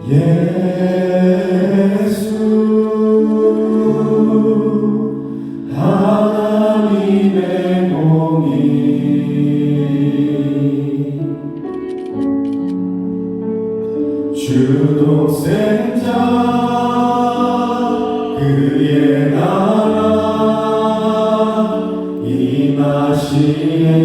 예수 하나님의 공의 주독생자 그의 나라 임하시네.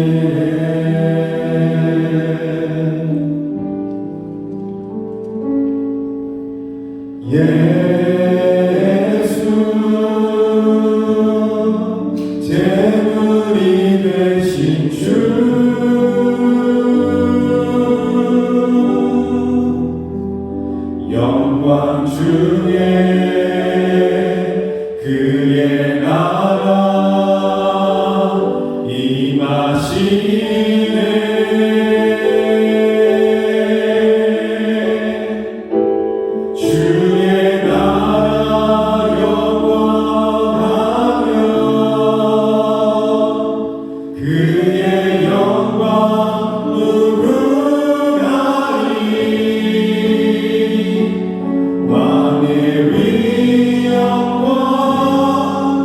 예수 제물이 되신 주 영광 중에 그의 나라 임하시네. 주의 나라 영원하며 그의 영광 무궁하리. 왕의 위 영광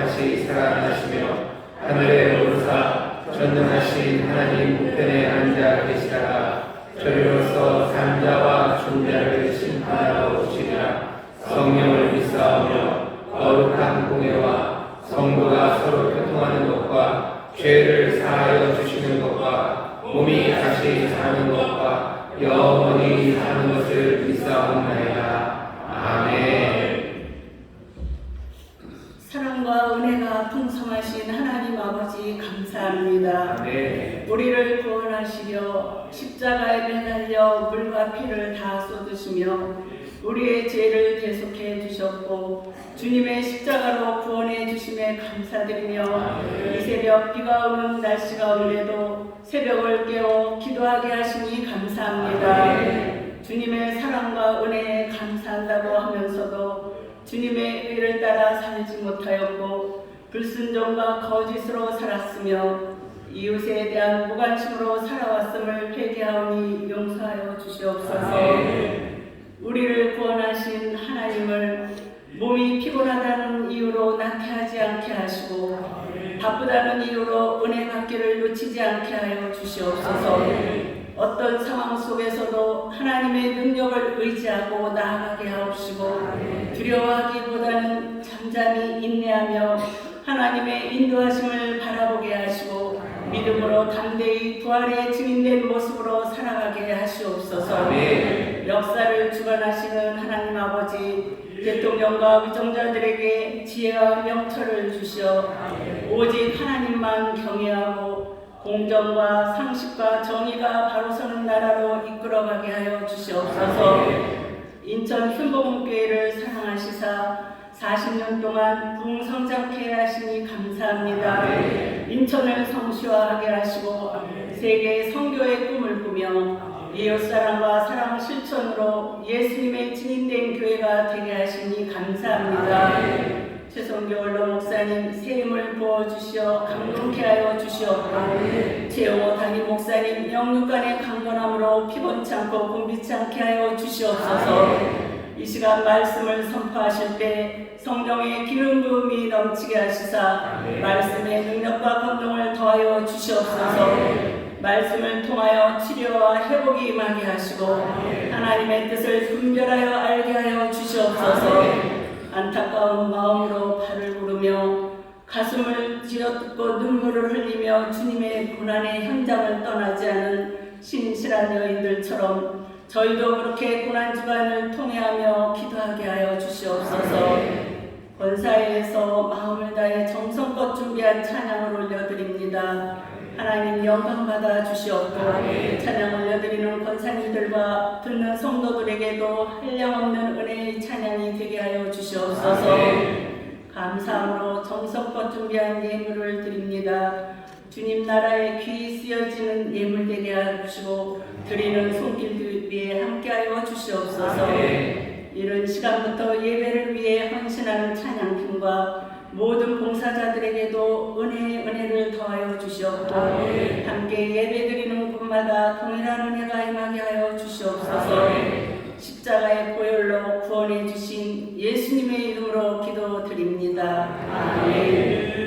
다시 살아나시며 하늘에 오르사 전능하신 하나님 우편에 앉아 계시다가 저리로서 산자와 존자를 심판하러 오시리라. 성령을 믿사오며 거룩한 공예와 성도가 서로 교통하는 것과 죄를 사하여 주시는 것과 몸이 다시 사는 것과 영원히 사는 것을 믿사옵나이다. 아멘. 사랑과 은혜가 풍성하신 하나님 아버지 감사합니다. 아멘. 우리를 구원하시려 십자가에 매달려 물과 피를 다 쏟으시며 우리의 죄를 대속해 주셨고 주님의 십자가로 구원해 주심에 감사드리며 이 새벽 비가 오는 날씨 가운데도 새벽을 깨워 기도하게 하시니 감사합니다. 주님의 사랑과 은혜에 감사한다고 하면서도 주님의 의를 따라 살지 못하였고 불순종과 거짓으로 살았으며 이웃에 대한 무관심으로 살아왔음을 회개하오니 용서하여 주시옵소서. 우리를 구원하신 하나님을 몸이 피곤하다는 이유로 나태하지 않게 하시고 바쁘다는 이유로 은혜 받기를 놓치지 않게 하여 주시옵소서. 어떤 상황 속에서도 하나님의 능력을 의지하고 나아가게 하옵시고 두려워하기보다는 잠잠히 인내하며 하나님의 인도하심을 바라보게 하시고 믿음으로 담대히 부활의 증인된 모습으로 살아가게 하시옵소서. 역사를 주관하시는 하나님 아버지, 대통령과 위정자들에게 지혜와 명철을 주시어 오직 하나님만 경외하고 공정과 상식과 정의가 바로 서는 나라로 이끌어가게 하여 주시옵소서. 인천 흉보문교회를 사랑하시사 40년 동안 부흥성장케 하시니 감사합니다. 인천을 성시화하게 하시고 세계 선교의 꿈을 꾸며 이웃사랑과 사랑 실천으로 예수님의 증인된 교회가 되게 하시니 감사합니다. 최성교 원로 목사님 새 힘을 부어주시어 감동케 하여 주시옵고 최용호 담임 목사님 영육간의 강건함으로 피곤치 않고 곤비치 않게 하여 주시옵소서. 이 시간 말씀을 선포하실 때 성령의 기름 부음이 넘치게 하시사 말씀의 능력과 감동을 더하여 주시옵소서. 말씀을 통하여 치료와 회복이 임하게 하시고 하나님의 뜻을 분별하여 알게 하여 주시옵소서. 안타까운 마음으로 발을 구르며 가슴을 쥐어뜯고 눈물을 흘리며 주님의 고난의 현장을 떠나지 않은 신실한 여인들처럼 저희도 그렇게 고난주간을 통회하며 기도하게 하여 주시옵소서. 권사회에서 마음을 다해 정성껏 준비한 찬양을 올려드립니다. 하나님 영광 받아 주시옵고 찬양 올려드리는 권사님들과 듣는 성도들에게도 한량없는 은혜의 찬양이 되게 하여 주시옵소서. 감사함으로 정성껏 준비한 예물을 드립니다. 주님 나라에 귀히 쓰여지는 예물 되게 하시고 드리는 손길들 위해 함께하여 주시옵소서. 이런 시간부터 예배를 위해 헌신하는 찬양팀과 모든 봉사자들에게도 은혜를 더하여 주시옵고 함께 예배드리는 곳마다 동일한 은혜가 임하게 하여 주시옵소서. 십자가의 보혈로 구원해 주신 예수님의 이름으로 기도드립니다. 아멘.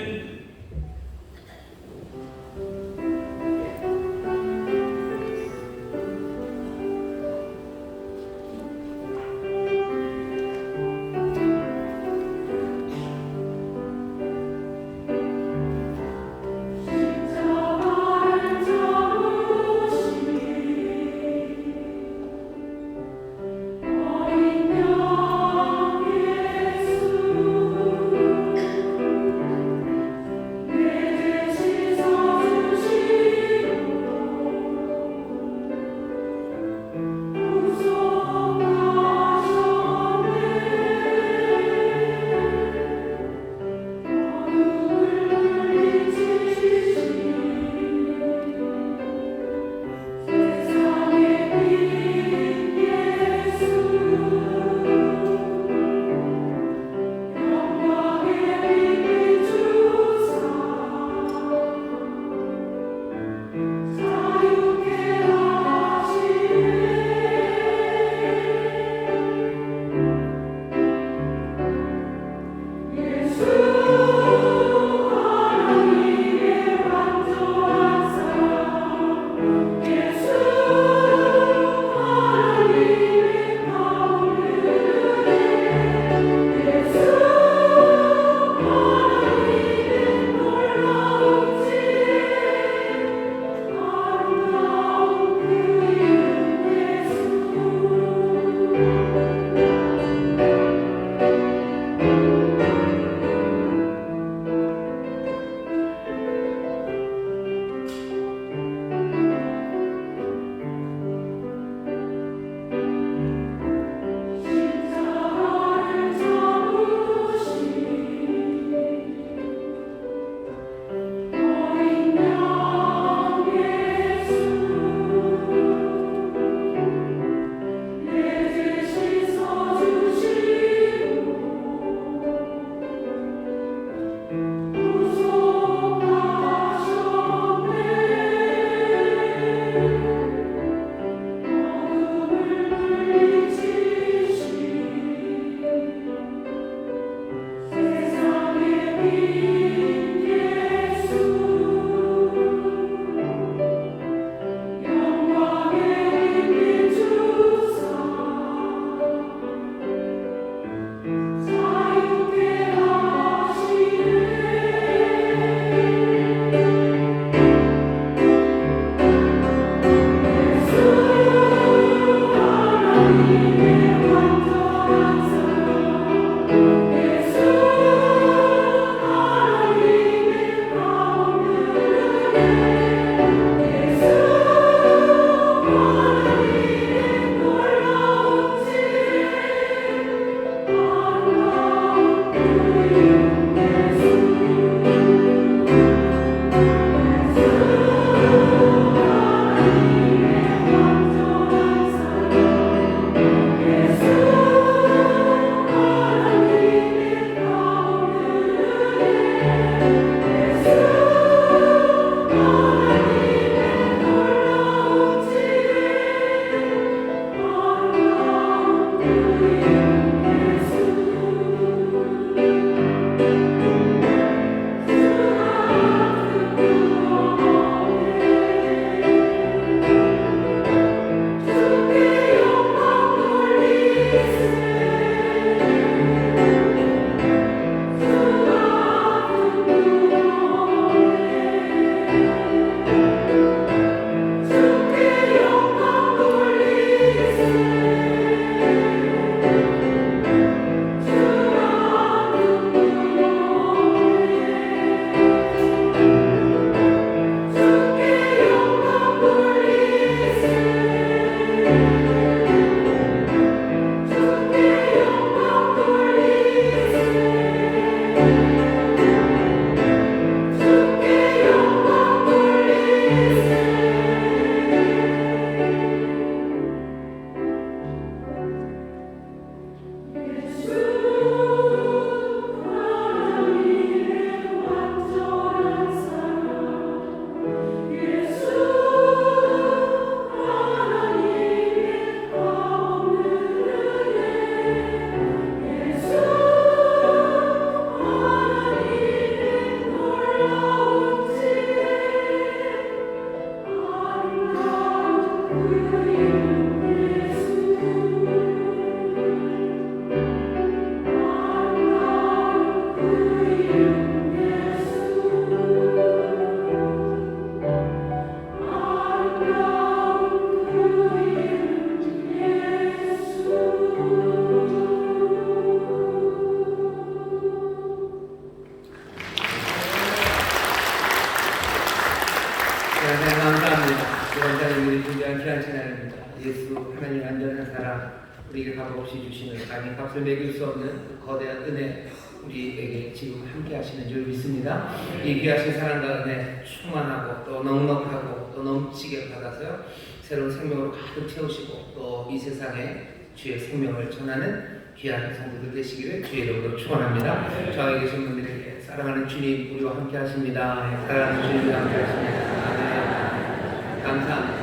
하나님 완전한 사랑, 우리에게 값없이 주시는 감히 값을 매길 수 없는 그 거대한 은혜, 우리에게 지금 함께 하시는 줄 믿습니다. 이 귀하신 사랑과 은혜 충만하고 또 넉넉하고 또 넘치게 받아서요, 새로운 생명으로 가득 채우시고 또 이 세상에 주의 생명을 전하는 귀한 성도들 되시기를 주의 이름으로 축원합니다. 저희 계신 분들에게 사랑하는 주님, 우리와 함께 하십니다. 사랑하는 주님과 함께 하십니다. 아멘. 감사합니다.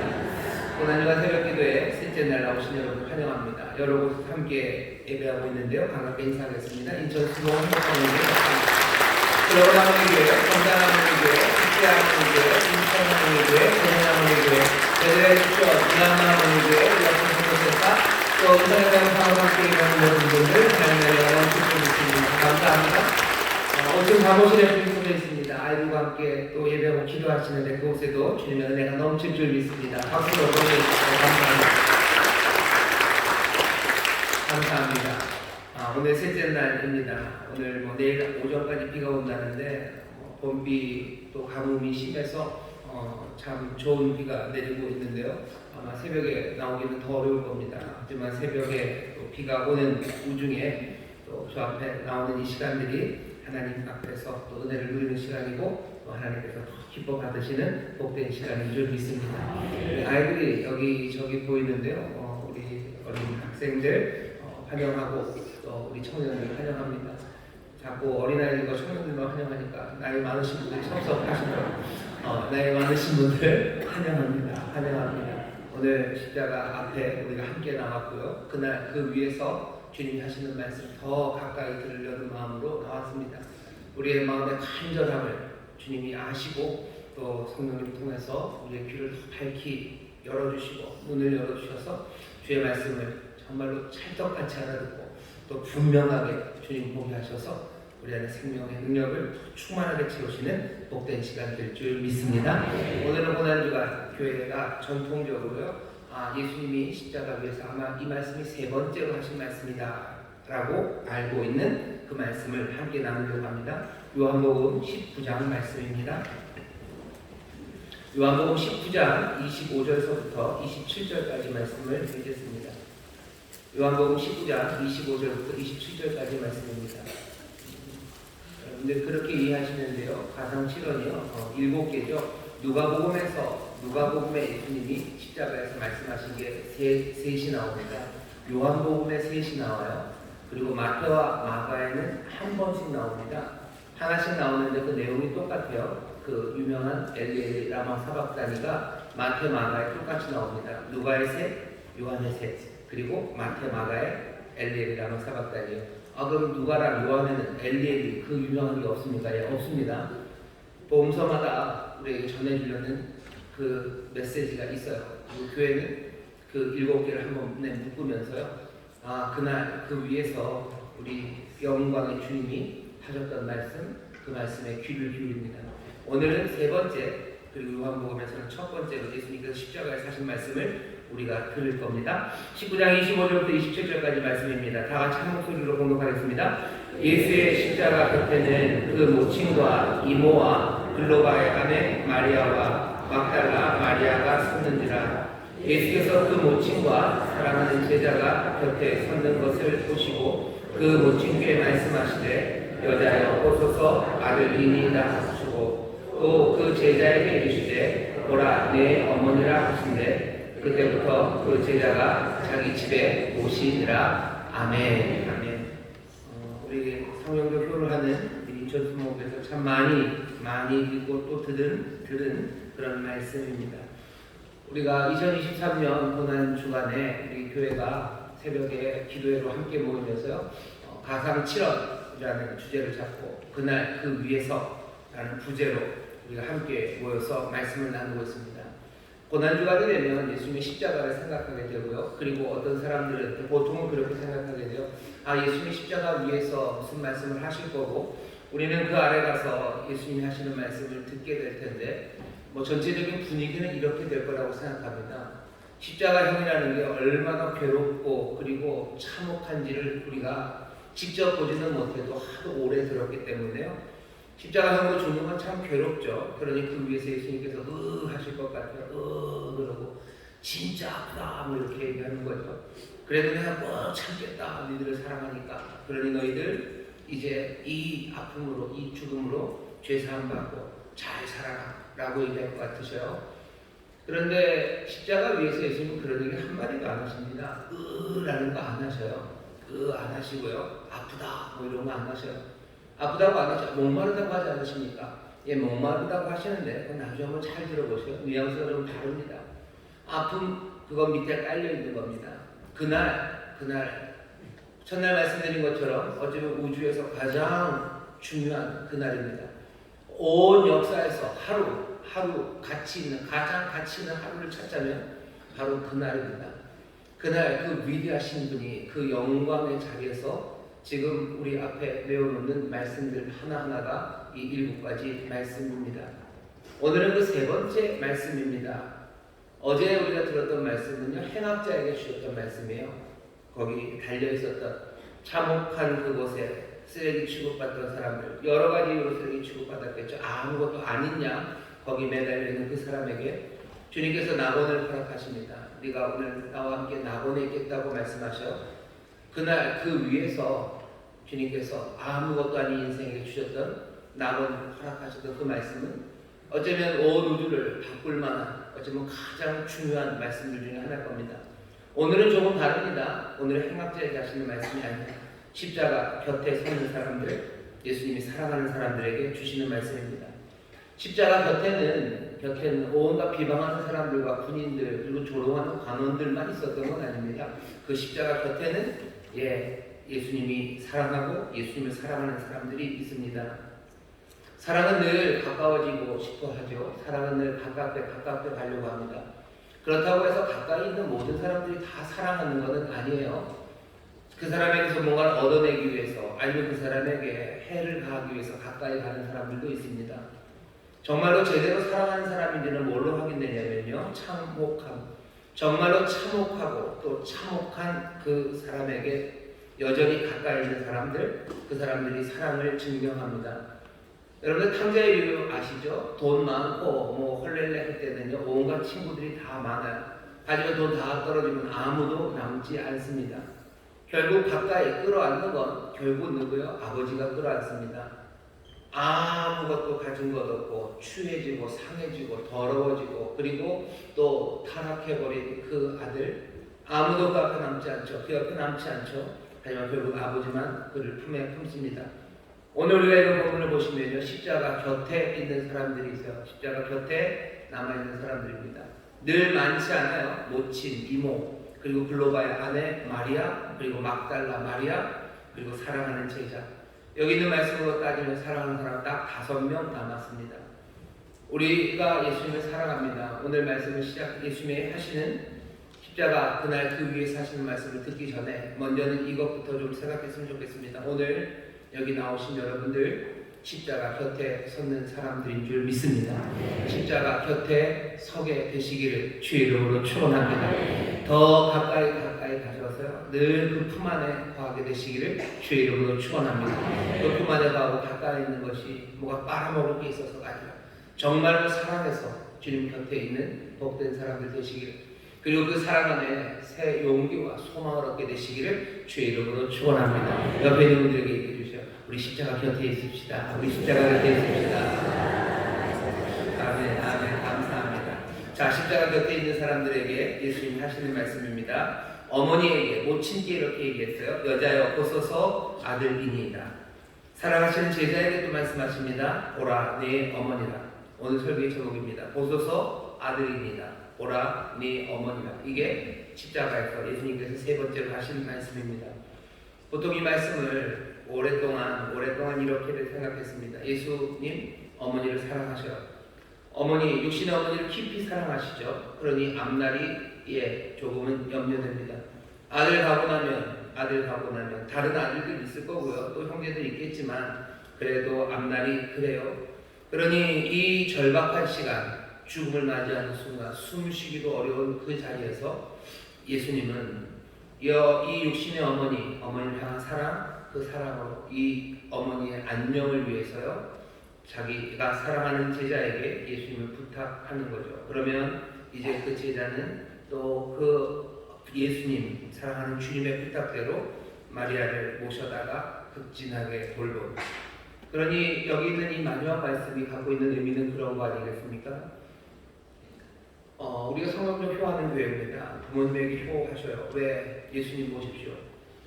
오늘 주간 새벽 기도에 셋째 날 나오신 여러분 환영합니다. 여러 곳에서 함께 예배하고 있는데요. 반갑게 인사하겠습니다. 인천 수봉 행복하는교회, 들어가는교회, 건강하는교회, 숙제하는교회, 인천하는교회, 대전하는교회, 제대로 해주시오, 미안하는교회, 여성성도센터, 또 은사에 대한 사업을 함께 일하는 모든 분들 하나님의 영광을 축복드립니다. 감사합니다. 오늘 사무실에 분이 서 있습니다. 아이들과 함께 또 예배하고 기도하시는데 그곳에도 주님의 은혜가 넘칠 줄 믿습니다. 박수로 보내주시고 감사합니다. 오늘 셋째 날입니다. 오늘 내일 오전까지 비가 온다는데 봄비 또 가뭄이 심해서 참 좋은 비가 내리고 있는데요. 아마 새벽에 나오기는 더 어려울 겁니다. 하지만 새벽에 또 비가 오는 우중에 또 저 앞에 나오는 이 시간들이 하나님 앞에서 또 은혜를 누리는 시간이고 또 하나님께서 기뻐 받으시는 복된 시간인 줄 믿습니다. 아이들이 여기저기 보이는데요. 우리 어린 학생들 환영하고 또 우리 청년들 환영합니다. 자꾸 어린아이들과 청년들만 환영하니까 나이 많으신 분들이 섭섭하시더라고요. 나이 많으신 분들 환영합니다. 환영합니다. 오늘 십자가 앞에 우리가 함께 나왔고요. 그날 그 위에서 주님이 하시는 말씀 더 가까이 들으려는 마음으로 나왔습니다. 우리의 마음의 간절함을 주님이 아시고 또 성령님 통해서 우리의 귀를 더 밝히 열어주시고 눈을 열어주셔서 주의 말씀을 정말로 찰떡같이 알아듣고 또 분명하게 주님 보게 하셔서 우리 안에 생명의 능력을 충만하게 채우시는 복된 시간 될 줄 믿습니다. 오늘은 고난주간 교회가 전통적으로요 예수님이 십자가 위에서 아마 이 말씀이 세 번째로 하신 말씀이다 라고 알고 있는 그 말씀을 함께 나누려고 합니다. 요한복음 19장 말씀입니다. 요한복음 19장 25절서부터 27절까지 말씀을 읽겠습니다. 요한복음 19장 25절부터 27절까지 말씀입니다. 여러분들 그렇게 이해하시면 돼요. 가상실현이요. 7개죠. 누가복음에 예수님이 십자가에서 말씀하신 게 셋이 나옵니다. 요한복음에 셋이 나와요. 그리고 마태와 마가에는 한 번씩 나옵니다. 하나씩 나오는데 그 내용이 똑같아요. 그 유명한 엘리 라마 사박다니가 마태 마가에 똑같이 나옵니다. 누가의 셋, 요한의 셋, 그리고 마태 마가의 엘리 라마 사박다니요. 그럼 누가랑 요한에는 엘리 그 유명한 게 없습니까? 예, 없습니다. 복음서마다 우리에게 전해주려는 그 메시지가 있어요. 그리고 교회는 그 7개를 한번에 묶으면서요. 그날 그 위에서 우리 영광의 주님이 하셨던 말씀, 그 말씀에 귀를 기울입니다. 오늘은 세 번째, 그리고 요한복음에서는 첫 번째로 예수님께서 십자가에 사신 말씀을 우리가 들을 겁니다. 19장 25절부터 27절까지 말씀입니다. 다 같이 한 목소리로 공독하겠습니다. 예수의 십자가 곁에는 그 모친과 이모와 글로바의 아내 마리아와 막달라 마리아가 섰는지라. 예수께서 그 모친과 사랑하는 제자가 곁에 섰는 것을 보시고 그 모친께 말씀하시되 여자여 오소서 아들이니이다 하시고 또 그 제자에게 이르시되 보라 내 어머니라 하신대 그때부터 그 제자가 자기 집에 오시니라. 아멘. 아멘. 우리 성령교 교류하는 인천수목에서 참 많이 읽고 또 들은 그런 말씀입니다. 우리가 2023년 고난 주간에 우리 교회가 새벽에 기도회로 함께 모이면서요, 가상 7원이라는 주제를 잡고 그날 그 위에서라는 부제로 우리가 함께 모여서 말씀을 나누고 있습니다. 고난 주간이 되면 예수님의 십자가를 생각하게 되고요. 그리고 어떤 사람들은 보통은 그렇게 생각하게 돼요. 예수님의 십자가 위에서 무슨 말씀을 하실 거고 우리는 그 아래 가서 예수님이 하시는 말씀을 듣게 될 텐데 전체적인 분위기는 이렇게 될 거라고 생각합니다. 십자가형이라는 게 얼마나 괴롭고 그리고 참혹한지를 우리가 직접 보지는 못해도 하도 오래 들었기 때문에요. 십자가형으로 죽는 건 참 괴롭죠. 그러니 그 위에서 예수님께서 하실 것 같아요. 그러고 진짜 아프다 뭐 이렇게 얘기하는 거죠. 그래도 내가 참겠다. 너희들을 사랑하니까. 그러니 너희들 이제 이 아픔으로 이 죽음으로 죄사함 받고 잘 살아라 라고 얘기할 것 같으셔요. 그런데 십자가 위에서 예수님은 그런 얘기 한마디도 안 하십니다. 라는 거 안 하셔요. 안 하시고요. 아프다 뭐 이런 거 안 하셔요. 아프다고 안 하죠. 목마르다고 하지 않으십니까? 예, 목마르다고 하시는데 그건 나중에 한번 잘 들어보세요. 뉘앙스가 좀 다릅니다. 아픔 그건 밑에 깔려 있는 겁니다. 그날 첫날 말씀드린 것처럼 어쩌면 우주에서 가장 중요한 그날입니다. 온 역사에서 하루 가장 가치 있는 하루를 찾자면 바로 그날입니다. 그날 그 위대하신 분이 그 영광의 자리에서 지금 우리 앞에 내어놓는 말씀들 하나하나가 이 7가지 말씀입니다. 오늘은 그 세 번째 말씀입니다. 어제 우리가 들었던 말씀은요, 행악자에게 주셨던 말씀이에요. 거기 달려있었던 참혹한 그곳에 쓰레기 취급받던 사람들, 여러 가지 이유로 쓰레기 취급받았겠죠. 아무것도 아닌 양 거기 매달려 있는 그 사람에게 주님께서 낙원을 허락하십니다. 네가 오늘 나와 함께 낙원에 있겠다고 말씀하셔. 그날 그 위에서 주님께서 아무것도 아닌 인생에게 주셨던 낙원을 허락하셨던 그 말씀은 어쩌면 온 우주를 바꿀 만한 어쩌면 가장 중요한 말씀들 중에 하나일 겁니다. 오늘은 조금 다릅니다. 오늘은 행악자에게 하시는 말씀이 아니라 십자가 곁에 서는 사람들, 예수님이 사랑하는 사람들에게 주시는 말씀입니다. 십자가 곁에는 온갖 비방하는 사람들과 군인들 그리고 조롱하는 관원들만 있었던 건 아닙니다. 그 십자가 곁에는 예수님이 사랑하고 예수님을 사랑하는 사람들이 있습니다. 사랑은 늘 가까워지고 싶어 하죠. 사랑은 늘 가깝게 가려고 합니다. 그렇다고 해서 가까이 있는 모든 사람들이 다 사랑하는 것은 아니에요. 그 사람에게서 뭔가를 얻어내기 위해서 아니면 그 사람에게 해를 가하기 위해서 가까이 가는 사람들도 있습니다. 정말로 제대로 사랑하는 사람인지는 뭘로 확인되냐면요, 참혹함, 정말로 참혹하고 또 참혹한 그 사람에게 여전히 가까이 있는 사람들, 그 사람들이 사랑을 증명합니다. 여러분들 탕자의 비유 아시죠? 돈 많고 뭐 헐렐레 할 때는요 온갖 친구들이 다 많아요. 하지만 돈 다 떨어지면 아무도 남지 않습니다. 결국 가까이 끌어안는 건 결국 누구요? 아버지가 끌어안습니다. 아무것도 가진 것 없고 추해지고 상해지고 더러워지고 그리고 또 타락해버린 그 아들, 아무도 그 앞에 남지 않죠. 그 옆에 남지 않죠. 하지만 결국 아버지만 그를 품에 품습니다. 오늘 우리가 이런 부분을 보시면요, 십자가 곁에 있는 사람들이 있어요. 십자가 곁에 남아있는 사람들입니다. 늘 많지 않아요. 모친, 이모, 그리고 글로바의 아내 마리아, 그리고 막달라 마리아, 그리고 사랑하는 제자. 여기 있는 말씀으로 따지면 사랑하는 사람 딱 5명 남았습니다. 우리가 예수님을 사랑합니다. 오늘 말씀을 예수님이 하시는 십자가 그날 그 위에서 하시는 말씀을 듣기 전에 먼저는 이것부터 좀 생각했으면 좋겠습니다. 오늘 여기 나오신 여러분들 십자가 곁에 섰는 사람들인 줄 믿습니다. 십자가 곁에 서게 되시기를 주의 이름으로 축원합니다. 더 가까이 가셔서요 늘 그 품 안에 거하게 되시기를 주의 이름으로 축원합니다. 그 품 안에 거하고 가까이 있는 것이 뭐가 빨아먹을 게 있어서가 아니라 정말로 사랑해서 주님 곁에 있는 복된 사람들 되시기를, 그리고 그 사랑 안에 새 용기와 소망을 얻게 되시기를 주의 이름으로 축원합니다. 옆에 있는 분들에게 얘기해 주시죠. 우리 십자가 곁에 있읍시다. 우리 십자가 곁에 있읍시다. 아멘, 아멘, 감사합니다. 자, 십자가 곁에 있는 사람들에게 예수님이 하시는 말씀입니다. 어머니에게, 모친께 이렇게 얘기했어요. 여자여 보소서 아들이니이다. 사랑하시는 제자에게 또 말씀하십니다. 보라 내 어머니라. 오늘 설교의 제목입니다. 보소서 아들이니이다. 보라 네 어머니라. 이게 십자가에서 예수님께서 3번째로 하시는 말씀입니다. 보통 이 말씀을 오랫동안 이렇게 생각했습니다. 예수님 어머니를 사랑하셔요. 어머니, 육신의 어머니를 깊이 사랑하시죠. 그러니 앞날이 조금은 염려됩니다. 아들 가고 나면 다른 아들들 있을 거고요. 또 형제들 있겠지만 그래도 앞날이 그래요. 그러니 이 절박한 시간, 죽음을 맞이하는 순간, 숨쉬기도 어려운 그 자리에서 예수님은 이 육신의 어머니를 향한 사랑, 그 사랑으로 이 어머니의 안녕을 위해서요 자기가 사랑하는 제자에게 예수님을 부탁하는 거죠. 그러면 이제 그 제자는 또 그 예수님, 사랑하는 주님의 부탁대로 마리아를 모셔다가 극진하게 돌보는. 그러니 여기 있는 이 마지막 말씀이 갖고 있는 의미는 그런 거 아니겠습니까? 우리가 성경적 효하는 교회입니다. 부모님에게 효하셔요. 왜? 예수님 보십시오.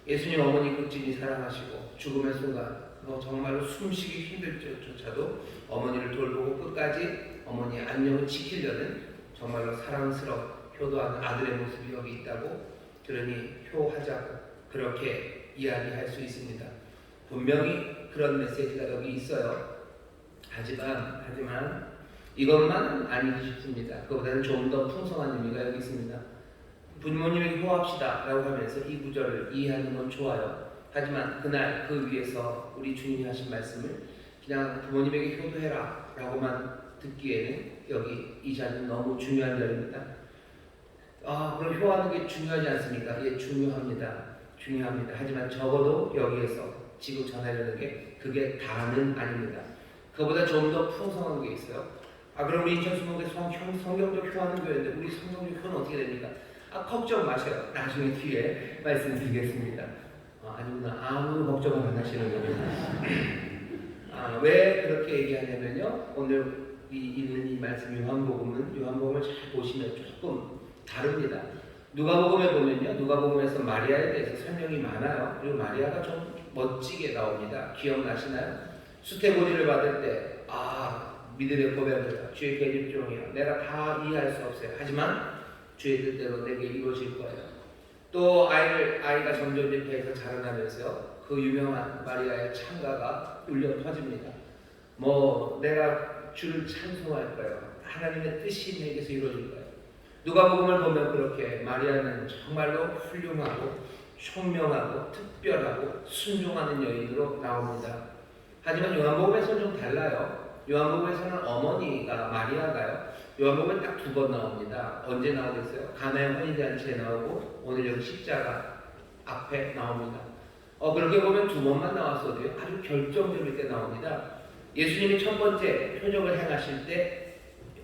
예수님 어머니 극진히 사랑하시고 죽음의 순간 정말로 숨쉬기 힘들 때조차도 어머니를 돌보고 끝까지 어머니의 안녕을 지키려는 정말로 사랑스러운 효도하는 아들의 모습이 여기 있다고. 그러니 효하자고 그렇게 이야기할 수 있습니다. 분명히 그런 메시지가 여기 있어요. 하지만 이것만 아니기 쉽습니다. 그보다는 좀 더 풍성한 의미가 여기 있습니다. 부모님에게 효합시다 라고 하면서 이 구절을 이해하는 건 좋아요. 하지만 그날 그 위에서 우리 주님이 하신 말씀을 그냥 부모님에게 효도해라 라고만 듣기에는 여기 이 자리는 너무 중요한 자리입니다. 그럼 효하는 게 중요하지 않습니까? 예, 중요합니다. 하지만 적어도 여기에서 지금 전하려는 게 그게 다는 아닙니다. 그보다 좀 더 풍성한 게 있어요. 그럼 우리 인천수목의 성경적 효하는 교회인데 우리 성경적 효는 어떻게 됩니까? 걱정 마세요. 나중에 뒤에 말씀드리겠습니다. 아니구나. 아무 걱정을 안 하시는 겁니다. 왜 그렇게 얘기하냐면요. 오늘 있는 이 말씀 요한복음을 잘 보시면 조금 다릅니다. 누가복음에 보면요. 누가복음에서 마리아에 대해서 설명이 많아요. 그리고 마리아가 좀 멋지게 나옵니다. 기억나시나요? 수태고리를 받을 때 믿음의 고백을 주의 계집종이요. 내가 다 이해할 수 없어요. 하지만 주의 뜻대로 내게 이루어질 거예요. 또 아이가 점점 배에서 자라나면서 그 유명한 마리아의 찬가가 울려 퍼집니다. 내가 주를 찬송할 거예요. 하나님의 뜻이 내게서 이루어질 거예요. 누가복음을 보면 그렇게 마리아는 정말로 훌륭하고 총명하고 특별하고 순종하는 여인으로 나옵니다. 하지만 요한복음에서는 좀 달라요. 요한복음에서는 어머니가 마리아가요. 요한복음은 딱 2번 나옵니다. 언제 나오겠어요? 가나의 혼인잔치에 나오고 오늘 여기 십자가 앞에 나옵니다. 그렇게 보면 2번만 나왔어도요 아주 결정적일 때 나옵니다. 예수님이 첫 번째 표적을 행하실 때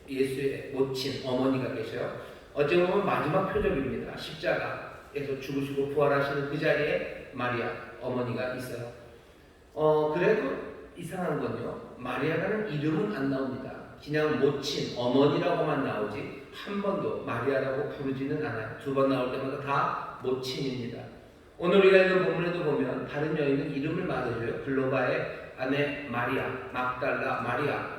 예수의 모친 어머니가 계셔요. 어찌 보면 마지막 표적입니다. 십자가에서 죽으시고 부활하시는 그 자리에 마리아 어머니가 있어요. 그래도 이상한 건요, 마리아라는 이름은 안 나옵니다. 그냥 모친 어머니라고만 나오지 한 번도 마리아라고 부르지는 않아요. 2번 나올 때마다 다 모친입니다. 오늘 우리가 읽은 본문에도 보면 다른 여인은 이름을 말해줘요. 글로바의 아내 마리아, 막달라 마리아,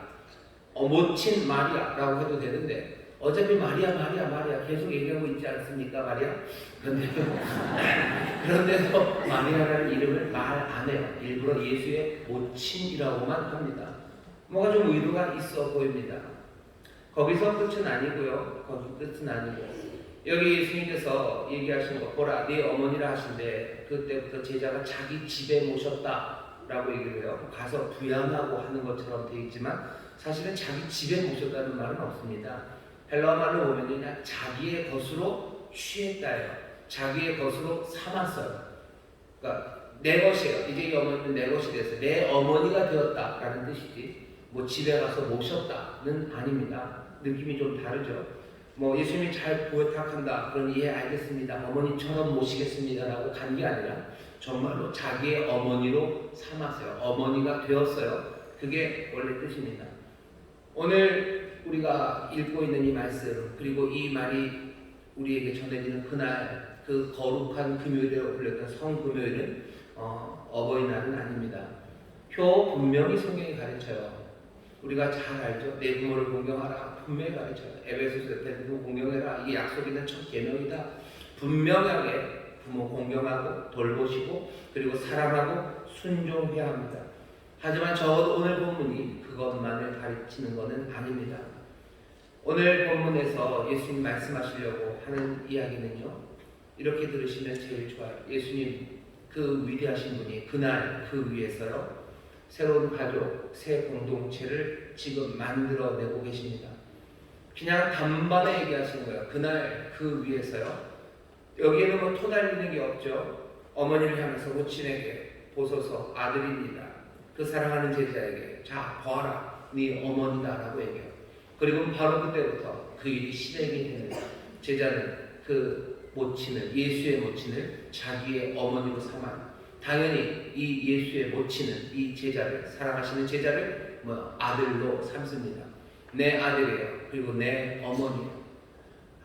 모친 마리아라고 해도 되는데 어차피 마리아 계속 얘기하고 있지 않습니까, 마리아? 그런데도 마리아라는 이름을 말 안 해요. 일부러 예수의 모친이라고만 합니다. 뭐가 좀 의도가 있어 보입니다. 거기서 끝은 아니고요. 거기 끝은 아니고 여기 예수님께서 얘기하신 거 보라 네 어머니라 하신데 그때부터 제자가 자기 집에 모셨다라고 얘기를 해요. 가서 부양하고 하는 것처럼 되어 있지만 사실은 자기 집에 모셨다는 말은 없습니다. 헬라어 말로 보면 그냥 자기의 것으로 취했다예요. 자기의 것으로 삼았어요. 그러니까 내 것이에요. 이제 이 어머니는 내 것이 됐어요. 내 어머니가 되었다라는 뜻이지 뭐 집에 가서 모셨다는 아닙니다. 느낌이 좀 다르죠. 뭐 예수님이 잘 부탁한다 그러니 예 알겠습니다 어머니처럼 모시겠습니다라고 간 게 아니라 정말로 자기의 어머니로 삼았어요. 어머니가 되었어요. 그게 원래 뜻입니다. 오늘 우리가 읽고 있는 이 말씀 그리고 이 말이 우리에게 전해지는 그날 그 거룩한 금요일이라고 불렸던 성금요일은 어버이날은 아닙니다. 분명히 성경이 가르쳐요. 우리가 잘 알죠. 내 부모를 공경하라 분명히 가르쳐요. 에베소서 옆에 부모 공경해라 이게 약속 있는 첫 계명이다. 분명하게 부모 공경하고 돌보시고 그리고 사랑하고 순종해야 합니다. 하지만 적어도 오늘 본문이 그것만을 가르치는 것은 아닙니다. 오늘 본문에서 예수님 말씀하시려고 하는 이야기는요 이렇게 들으시면 제일 좋아요. 예수님 그 위대하신 분이 그날 그 위에서요 새로운 가족, 새 공동체를 지금 만들어내고 계십니다. 그냥 단번에 얘기하시는 거예요. 그날 그 위에서요. 여기에는 뭐 토달리는 게 없죠. 어머니를 향해서 모친에게 보소서 아들입니다. 그 사랑하는 제자에게 자 보아라 네 어머니다라고 얘기해요. 그리고 바로 그때부터 그 일이 실행이 됩니다. 제자는 그 모친을 예수의 모친을 자기의 어머니로 삼아 당연히 이 예수의 모친은 이 제자를 사랑하시는 제자를 아들로 삼습니다. 내 아들이에요. 그리고 내 어머니예요.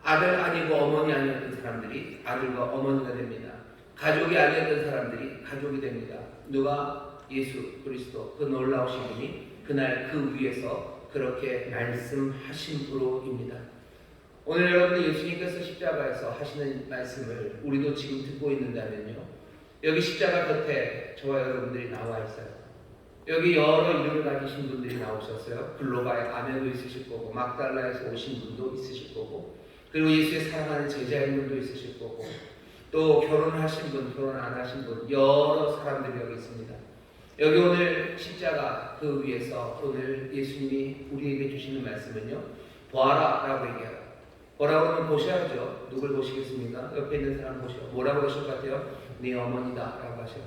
아들 아니고 어머니 아니었던 사람들이 아들과 어머니가 됩니다. 가족이 아니었던 사람들이 가족이 됩니다. 누가? 예수 그리스도 그 놀라우신 분이 그날 그 위에서 그렇게 말씀하신 분입니다. 오늘 여러분들 예수님께서 십자가에서 하시는 말씀을 우리도 지금 듣고 있는다면요 여기 십자가 곁에 저와 여러분들이 나와 있어요. 여기 여러 이름을 가지신 분들이 나오셨어요. 글로바의 아내도 있으실 거고 막달라에서 오신 분도 있으실 거고 그리고 예수의 사랑하는 제자인 분도 있으실 거고 또 결혼하신 분, 결혼 안 하신 분 여러 사람들이 여기 있습니다. 여기 오늘 십자가 그 위에서 오늘 예수님이 우리에게 주시는 말씀은요 보아라 라고 얘기해요. 뭐라고 하면 보셔야죠. 누굴 보시겠습니까? 옆에 있는 사람 보셔. 뭐라고 하실 것 같아요? 네 어머니다 라고 하셔요.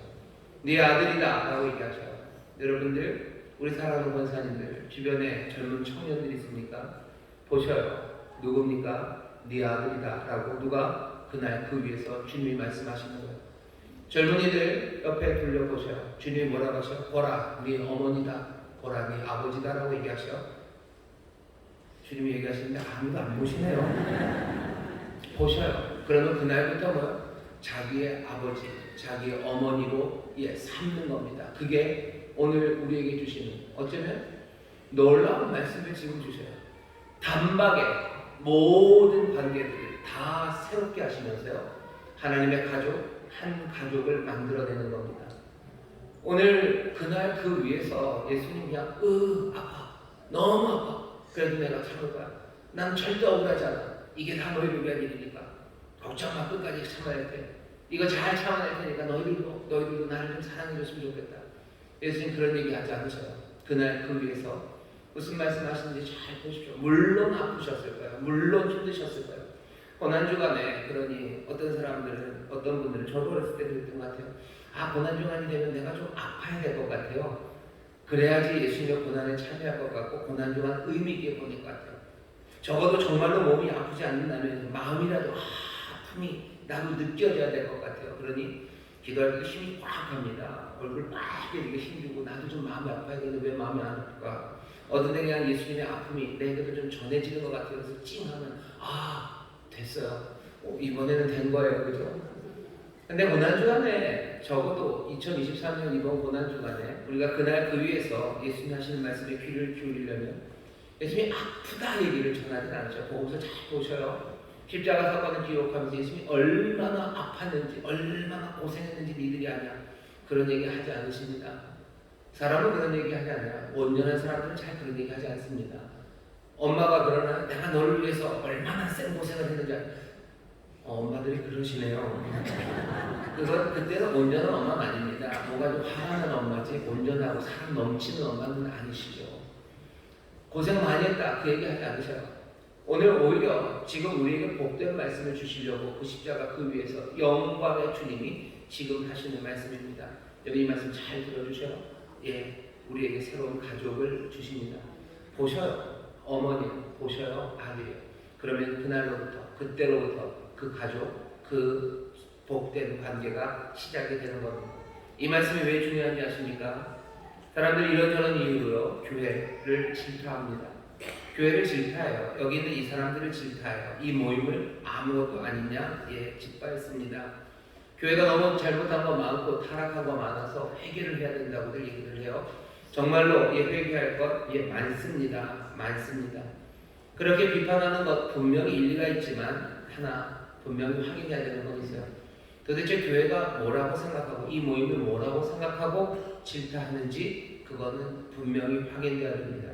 네 아들이다 라고 얘기하셔요. 여러분들 우리 사랑하는 권사님들 주변에 젊은 청년들이 있습니까? 보셔요. 누굽니까? 네 아들이다 라고 누가 그날 그 위에서 주님이 말씀하시는 거예요. 젊은이들 옆에 둘러보셔요. 주님이 뭐라고 하셔요? 보라 네 어머니다 보라 네 아버지다 라고 얘기하셔요. 주님이 얘기하시는데 아무도 안 보시네요. 보셔요. 그러면 그날부터 뭐요? 자기의 아버지, 자기의 어머니로 삼는 겁니다. 그게 오늘 우리에게 주시는 어쩌면 놀라운 말씀을 지금 주셔요. 단박에 모든 관계들을 다 새롭게 하시면서요. 하나님의 가족, 한 가족을 만들어내는 겁니다. 오늘 그날 그 위에서 예수님 그냥 아파. 너무 아파. 그래도 내가 참을 거야. 난 절대 억울하지 않아. 이게 다 너희를 위한 일이니까. 걱정 마. 끝까지 참아야 돼. 이거 잘 참아낼 테니까 너희들도 나를 좀 사랑해줬으면 좋겠다. 예수님 그런 얘기 하지 않으셔요. 그날 그 위에서 무슨 말씀하시는지 잘 보십시오. 물론 아프셨을 거예요. 물론 힘드셨을 거예요. 고난주간에 그러니 어떤 사람들은 어떤 분들은 저도 어렸을 때 그랬던 것 같아요. 아, 고난주간이 되면 내가 좀 아파야 될 것 같아요. 그래야지 예수님의 고난에 참여할 것 같고 고난주간 의미 있게 보낼 것 같아요. 적어도 정말로 몸이 아프지 않는다면 마음이라도 아픔이 나도 느껴져야 될 것 같아요. 그러니 기도할 때 힘이 꽉 갑니다. 얼굴 빨개 이렇게 힘주고 나도 좀 마음이 아파야 되는데 왜 마음이 안 아플까? 어떤 데 그냥 예수님의 아픔이 내게도 좀 전해지는 것 같아요. 그래서 찡하면 됐어요. 이번에는 된 거예요. 그죠? 근데 고난주간에 적어도 2023년 이번 고난주간에 우리가 그날 그 위에서 예수님 하시는 말씀에 귀를 기울이려면 예수님이 아프다 얘기를 전하지 않으셔. 보고서 잘 보셔요. 십자가 사건을 기록하면서 예수님이 얼마나 아팠는지 얼마나 고생했는지 니들이 아냐 그런 얘기 하지 않으십니다. 사람은 그런 얘기 하지 않아요. 온전한 사람들은 잘 그런 얘기 하지 않습니다. 엄마가 그러나 내가 너를 위해서 얼마나 센 고생을 했는지 엄마들이 그러시네요. 그래서 그때는 온전한 엄마는 아닙니다. 뭔가 좀 화나는 엄마지 온전하고 사람 넘치는 엄마는 아니시죠. 고생 많이 했다 그 얘기 하지 않으셔요. 오늘 오히려 지금 우리에게 복된 말씀을 주시려고 그 십자가 그 위에서 영광의 주님이 지금 하시는 말씀입니다. 여기 이 말씀 잘 들어주셔요. 예, 우리에게 새로운 가족을 주십니다. 보셔요. 어머니 보셔요. 아들이요. 그러면 그날로부터 그때로부터 그 가족 그 복된 관계가 시작이 되는 겁니다. 이 말씀이 왜 중요한지 아십니까? 사람들이 이런저런 이유로 교회를 질타합니다. 교회를 질타해요. 여기 있는 이 사람들을 질타해요. 이 모임을 아무것도 아니냐? 예, 짓밟습니다. 교회가 너무 잘못한 거 많고 타락한 거 많아서 회개를 해야 된다고들 얘기를 해요. 정말로 예, 회개할 것 예, 많습니다. 많습니다. 그렇게 비판하는 것 분명히 일리가 있지만 하나 분명히 확인해야 되는 건 있어요. 도대체 교회가 뭐라고 생각하고 이 모임을 뭐라고 생각하고 질타하는지 그거는 분명히 확인돼야 됩니다.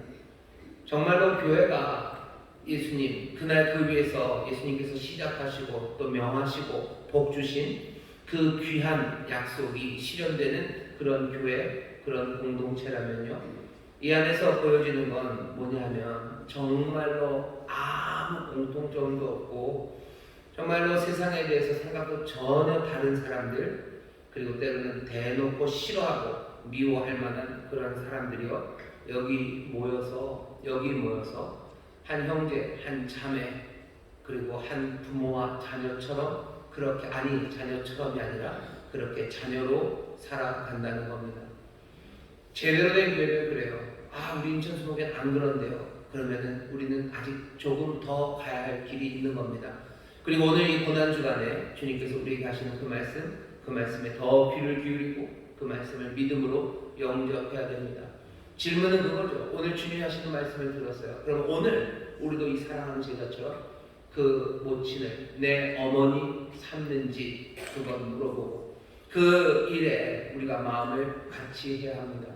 정말로 교회가 예수님 그날 그 위에서 예수님께서 시작하시고 또 명하시고 복 주신 그 귀한 약속이 실현되는 그런 교회 그런 공동체라면요, 이 안에서 보여지는 건 뭐냐면 정말로 아무 공통점도 없고 정말로 세상에 대해서 생각도 전혀 다른 사람들, 그리고 때로는 대놓고 싫어하고 미워할 만한 그런 사람들이요 여기 모여서 한 형제, 한 자매, 그리고 한 부모와 자녀처럼 그렇게 자녀처럼이 아니라 그렇게 자녀로 살아간다는 겁니다. 제대로 된 교회는 그래요. 우리 인천 수목회는 안 그런데요. 그러면은 우리는 아직 조금 더 가야 할 길이 있는 겁니다. 그리고 오늘 이 고난주간에 주님께서 우리에게 하시는 그 말씀에 더 귀를 기울이고 그 말씀을 믿음으로 영접해야 됩니다. 질문은 그거죠. 오늘 주님이 하시는 말씀을 들었어요. 그럼 오늘 우리도 이 사랑하는 제자처럼 그 모친을 내 어머니 삼는지 그건 물어보고 그 일에 우리가 마음을 같이 해야 합니다.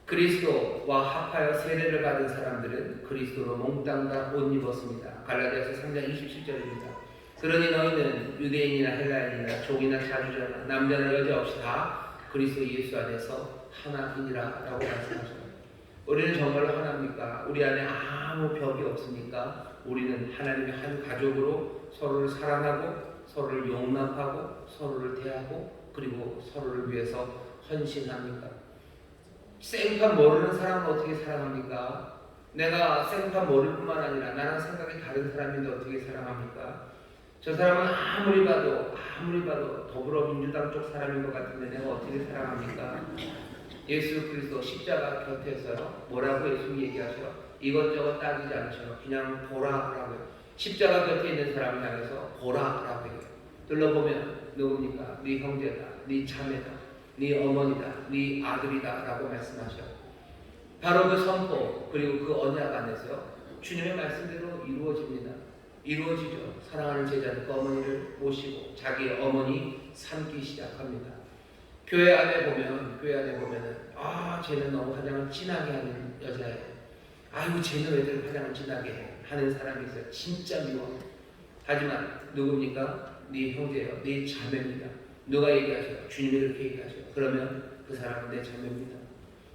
그리스도와 합하여 세례를 받은 사람들은 그리스도로 몽땅 다 옷 입었습니다. 갈라디아서 3장 27절입니다. 그러니 너희는 유대인이나 헬라인이나 종이나 자주자나 남자나 여자 없이 다 그리스도 예수 안에서 하나이니라 라고 말씀하셔요. 우리는 정말로 하나입니까? 우리 안에 아무 벽이 없습니까? 우리는 하나님의 한 가족으로 서로를 사랑하고 서로를 용납하고 서로를 대하고 그리고 서로를 위해서 헌신합니까? 생판 모르는 사람은 어떻게 사랑합니까? 내가 생판 모를 뿐만 아니라 나랑 생각이 다른 사람인데 어떻게 사랑합니까? 저 사람은 아무리 봐도 더불어민주당 쪽 사람인 것 같은데 내가 어떻게 사랑합니까? 예수 그리스도 십자가 곁에서요 뭐라고 예수님이 얘기하셔요? 이것저것 따지지 않으셔요. 그냥 보라라고요. 십자가 곁에 있는 사람을 향해서 보라라고 해요. 둘러보면 누굽니까? 네 형제다, 네 자매다, 네 어머니다, 네 아들이다 라고 말씀하셔요. 바로 그 선포 그리고 그 언약 안에서요 주님의 말씀대로 이루어지죠. 사랑하는 제자는 그 어머니를 모시고 자기의 어머니 삼기 시작합니다. 교회 안에 보면은 쟤는 너무 화장을 진하게 하는 여자예요. 아이고 쟤는 왜들 화장을 진하게 해 하는 사람이 있어요. 진짜 미워. 하지만 누굽니까? 네 형제예요. 네 자매입니다. 누가 얘기하셔요? 주님이 그렇게 얘기하셔요. 그러면 그 사람은 내 자매입니다.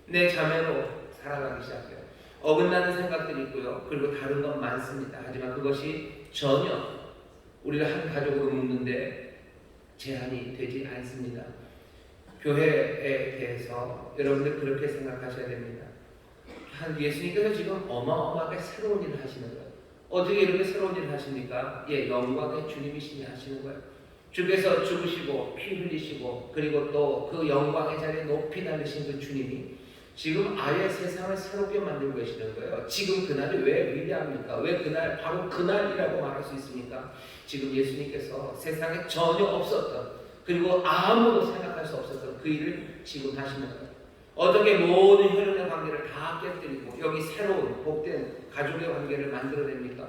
내 자매로 살아가기 시작해요. 어긋나는 생각들이 있고요. 그리고 다른 건 많습니다. 하지만 그것이 전혀 우리가 한 가족으로 묵는데 제한이 되지 않습니다. 교회에 대해서 여러분들 그렇게 생각하셔야 됩니다. 예수님께서 지금 어마어마하게 새로운 일을 하시는 거예요. 어떻게 이렇게 새로운 일을 하십니까? 예, 영광의 주님이시니 하시는 거예요. 주께서 죽으시고 피 흘리시고 그리고 또 그 영광의 자리에 높이 달리신 그 주님이 지금 아예 세상을 새롭게 만들고 계시는 거예요. 지금 그날이 왜 위대합니까? 왜 그날, 바로 그날이라고 말할 수 있습니까? 지금 예수님께서 세상에 전혀 없었던, 그리고 아무도 생각할 수 없었던 그 일을 지금 하시는 거예요. 어떻게 모든 혈연의 관계를 다 깨뜨리고 여기 새로운 복된 가족의 관계를 만들어냅니까?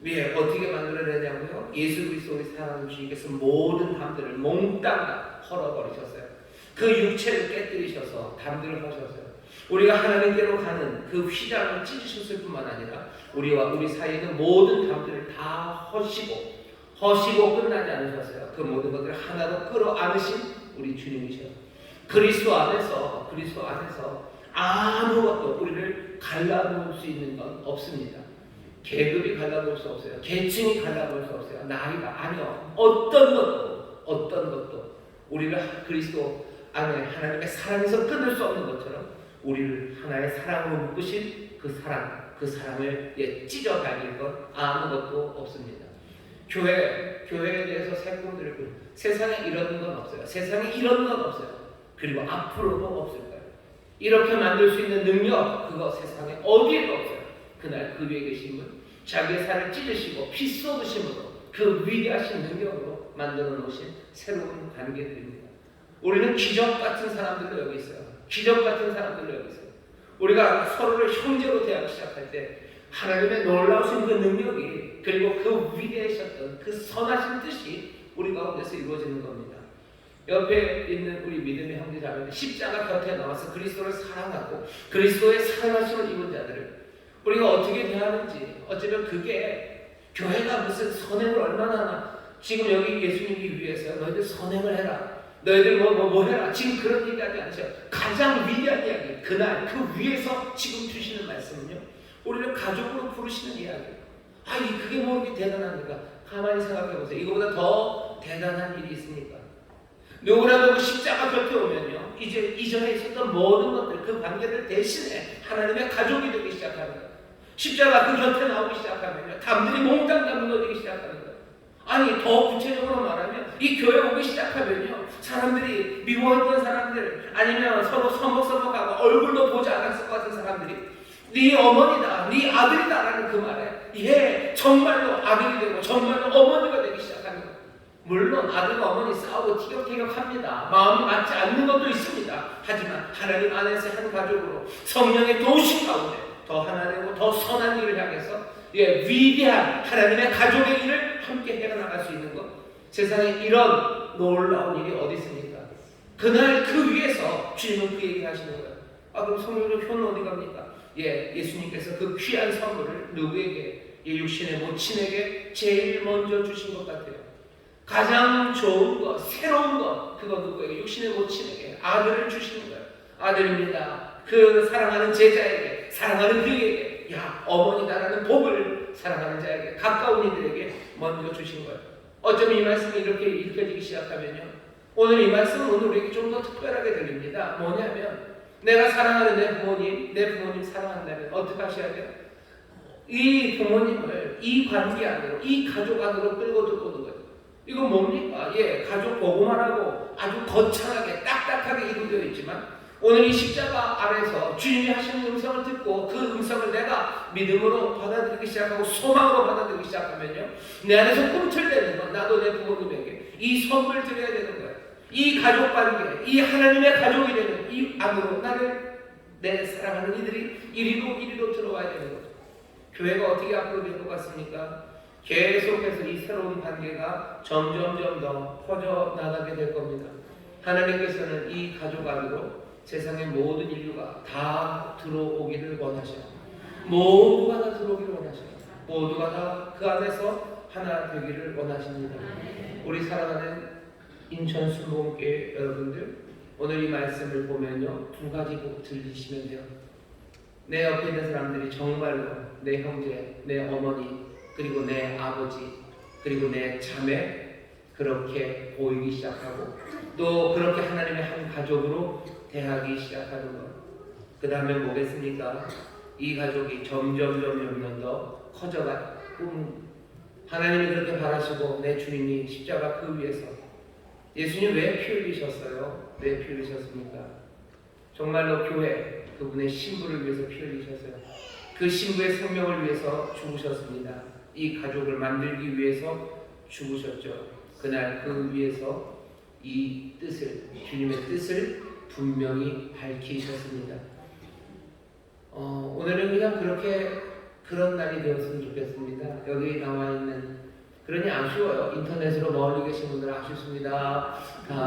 왜 어떻게 만들어내냐고요? 예수 그리스도 우리 사랑하는 주님께서 모든 담들을 몽땅 다 헐어버리셨어요. 그 육체를 깨뜨리셔서 담들을 하셨어요. 우리가 하나님께로 가는 그 휘장을 찢으셨을 뿐만 아니라 우리와 우리 사이에 있는 모든 담들을 다 허시고 끝나지 않으셨어요. 그 모든 것들을 하나로 끌어안으신 우리 주님이셔요. 그리스도 안에서 아무것도 우리를 갈라놓을 수 있는 건 없습니다. 계급이 갈라놓을 수 없어요. 계층이 갈라놓을 수 없어요. 나이가 아니요. 어떤 것도 우리를 그리스도 안에 하나님의 사랑에서 끊을 수 없는 것처럼 우리를 하나의 사랑으로 묶으신 그 사랑을 찢어 갈릴 것 아무것도 없습니다. 교회에 대해서 새꿈들을 세상에 이런 건 없어요. 세상에 이런 건 없어요. 그리고 앞으로도 없을 거예요. 이렇게 만들 수 있는 능력, 그거 세상에 어디에도 없어요. 그날 그 위에 계신 분, 자기의 살을 찢으시고 피 쏟으심으로 그 위대하신 능력으로 만들어 놓으신 새로운 관계들입니다. 우리는 기적 같은 사람들로 여기 있어요. 기적 같은 사람들로 여기 있어요. 우리가 서로를 형제로 대하기 시작할 때 하나님의 놀라우신 그 능력이, 그리고 그 위대하셨던 그 선하신 뜻이 우리 가운데서 이루어지는 겁니다. 옆에 있는 우리 믿음의 형제자매들, 십자가 곁에 나와서 그리스도를 사랑하고 그리스도의 사랑하심을 입은 자들을 우리가 어떻게 대하는지, 어쩌면 그게 교회가 무슨 선행을 얼마나 하나, 지금 여기 예수님이 위해서 너희들 선행을 해라, 너희들 뭐 해라, 지금 그런 얘기하지 않으셔. 가장 위대한 이야기, 그날 그 위에서 지금 주시는 말씀은요, 우리를 가족으로 부르시는 이야기. 그게 뭐 이렇게 대단합니까? 가만히 생각해 보세요. 이거보다 더 대단한 일이 있습니까? 누구라도 그 십자가 곁에 오면요, 이제 이전에 있었던 모든 것들, 그 관계들 대신에 하나님의 가족이 되기 시작하는 거예요. 십자가 그 곁에 나오기 시작하면요, 담들이 몽땅 다 무너지기 시작하는 거예요. 더 구체적으로 말하면 이 교회 오기 시작하면요, 사람들이 미워했던 사람들, 아니면 서로 서먹서먹하고 얼굴도 보지 않았을 것 같은 사람들이 네 어머니다, 네 아들이다라는 그 말에 정말로 아들이 되고 정말로 어머니가 되기 시작하는 거예요. 물론 아들과 어머니 싸우고 티격태격합니다. 마음이 맞지 않는 것도 있습니다. 하지만 하나님 안에서 한 가족으로 성령의 도우심 가운데 더 하나 되고 더 선한 일을 향해서 위대한 하나님의 가족의 일을 함께 해나갈 수 있는 것, 세상에 이런 놀라운 일이 어디 있습니까? 그날 그 위에서 주님은 그 얘기를 하시는 거예요. 그럼 성령의 효는 어디 갑니까? 예수님께서 그 귀한 선물을 누구에게? 육신의 모친에게 제일 먼저 주신 것 같아요. 가장 좋은 것, 새로운 것, 그거 누구에게? 육신의 모친에게 아들을 주시는 거예요. 아들입니다. 그 사랑하는 제자에게, 사랑하는 그에게, 어머니다라는 복을 사랑하는 자에게, 가까운 이들에게 먼저 주신 거예요. 어쩌면 이 말씀이 이렇게 읽혀지기 시작하면요, 오늘 이 말씀은 오늘 우리에게 좀 더 특별하게 들립니다. 뭐냐면, 내가 사랑하는 내 부모님 사랑한다면 어떻게 하셔야 돼요? 이 부모님을 이 관계 안으로, 이 가족 안으로 끌고 들어오는 거예요. 이건 뭡니까? 가족 보고만 하고 아주 거창하게 딱딱하게 이루어져 있지만, 오늘 이 십자가 아래서 주님이 하시는 음성을 듣고 그 음성을 내가 믿음으로 받아들이기 시작하고 소망으로 받아들이기 시작하면요, 내 안에서 꿈틀대는 건 나도 내 부모님에게 이 선물 드려야 되는 거예요. 이 가족 관계, 이 하나님의 가족이 되는 이 안으로 나를, 내 사랑하는 이들이 이리로 들어와야 되는 거죠. 교회가 어떻게 앞으로 될 것 같습니까? 계속해서 이 새로운 관계가 점점 더 퍼져나가게 될 겁니다. 하나님께서는 이 가족 안으로 세상의 모든 인류가 다 들어오기를 원하셔요. 모두가 다 들어오기를 원하셔요. 모두가 다 그 안에서 하나 되기를 원하십니다. 우리 사랑하는 인천 순복음교회 여러분들, 오늘 이 말씀을 보면요, 두 가지 꼭 들리시면 돼요. 내 옆에 있는 사람들이 정말로 내 형제, 내 어머니, 그리고 내 아버지, 그리고 내 자매 그렇게 보이기 시작하고 또 그렇게 하나님의 한 가족으로 대하기 시작하는 것. 그 다음에 뭐겠습니까? 이 가족이 점점 더 커져가 하나님이 그렇게 바라시고 내 주님이 십자가 그 위에서 예수님 왜 피 흘리셨어요? 왜 피 흘리셨습니까? 정말로 교회 그분의 신부를 위해서 피 흘리셨어요. 그 신부의 생명을 위해서 죽으셨습니다. 이 가족을 만들기 위해서 죽으셨죠. 그날 그 위에서 이 뜻을 주님의 뜻을 분명히 밝히셨습니다. 오늘은 그냥 그런 날이 되었으면 좋겠습니다. 여기 나와 있는 그러니 아쉬워요. 인터넷으로 멀리 계신 분들은 아쉽습니다.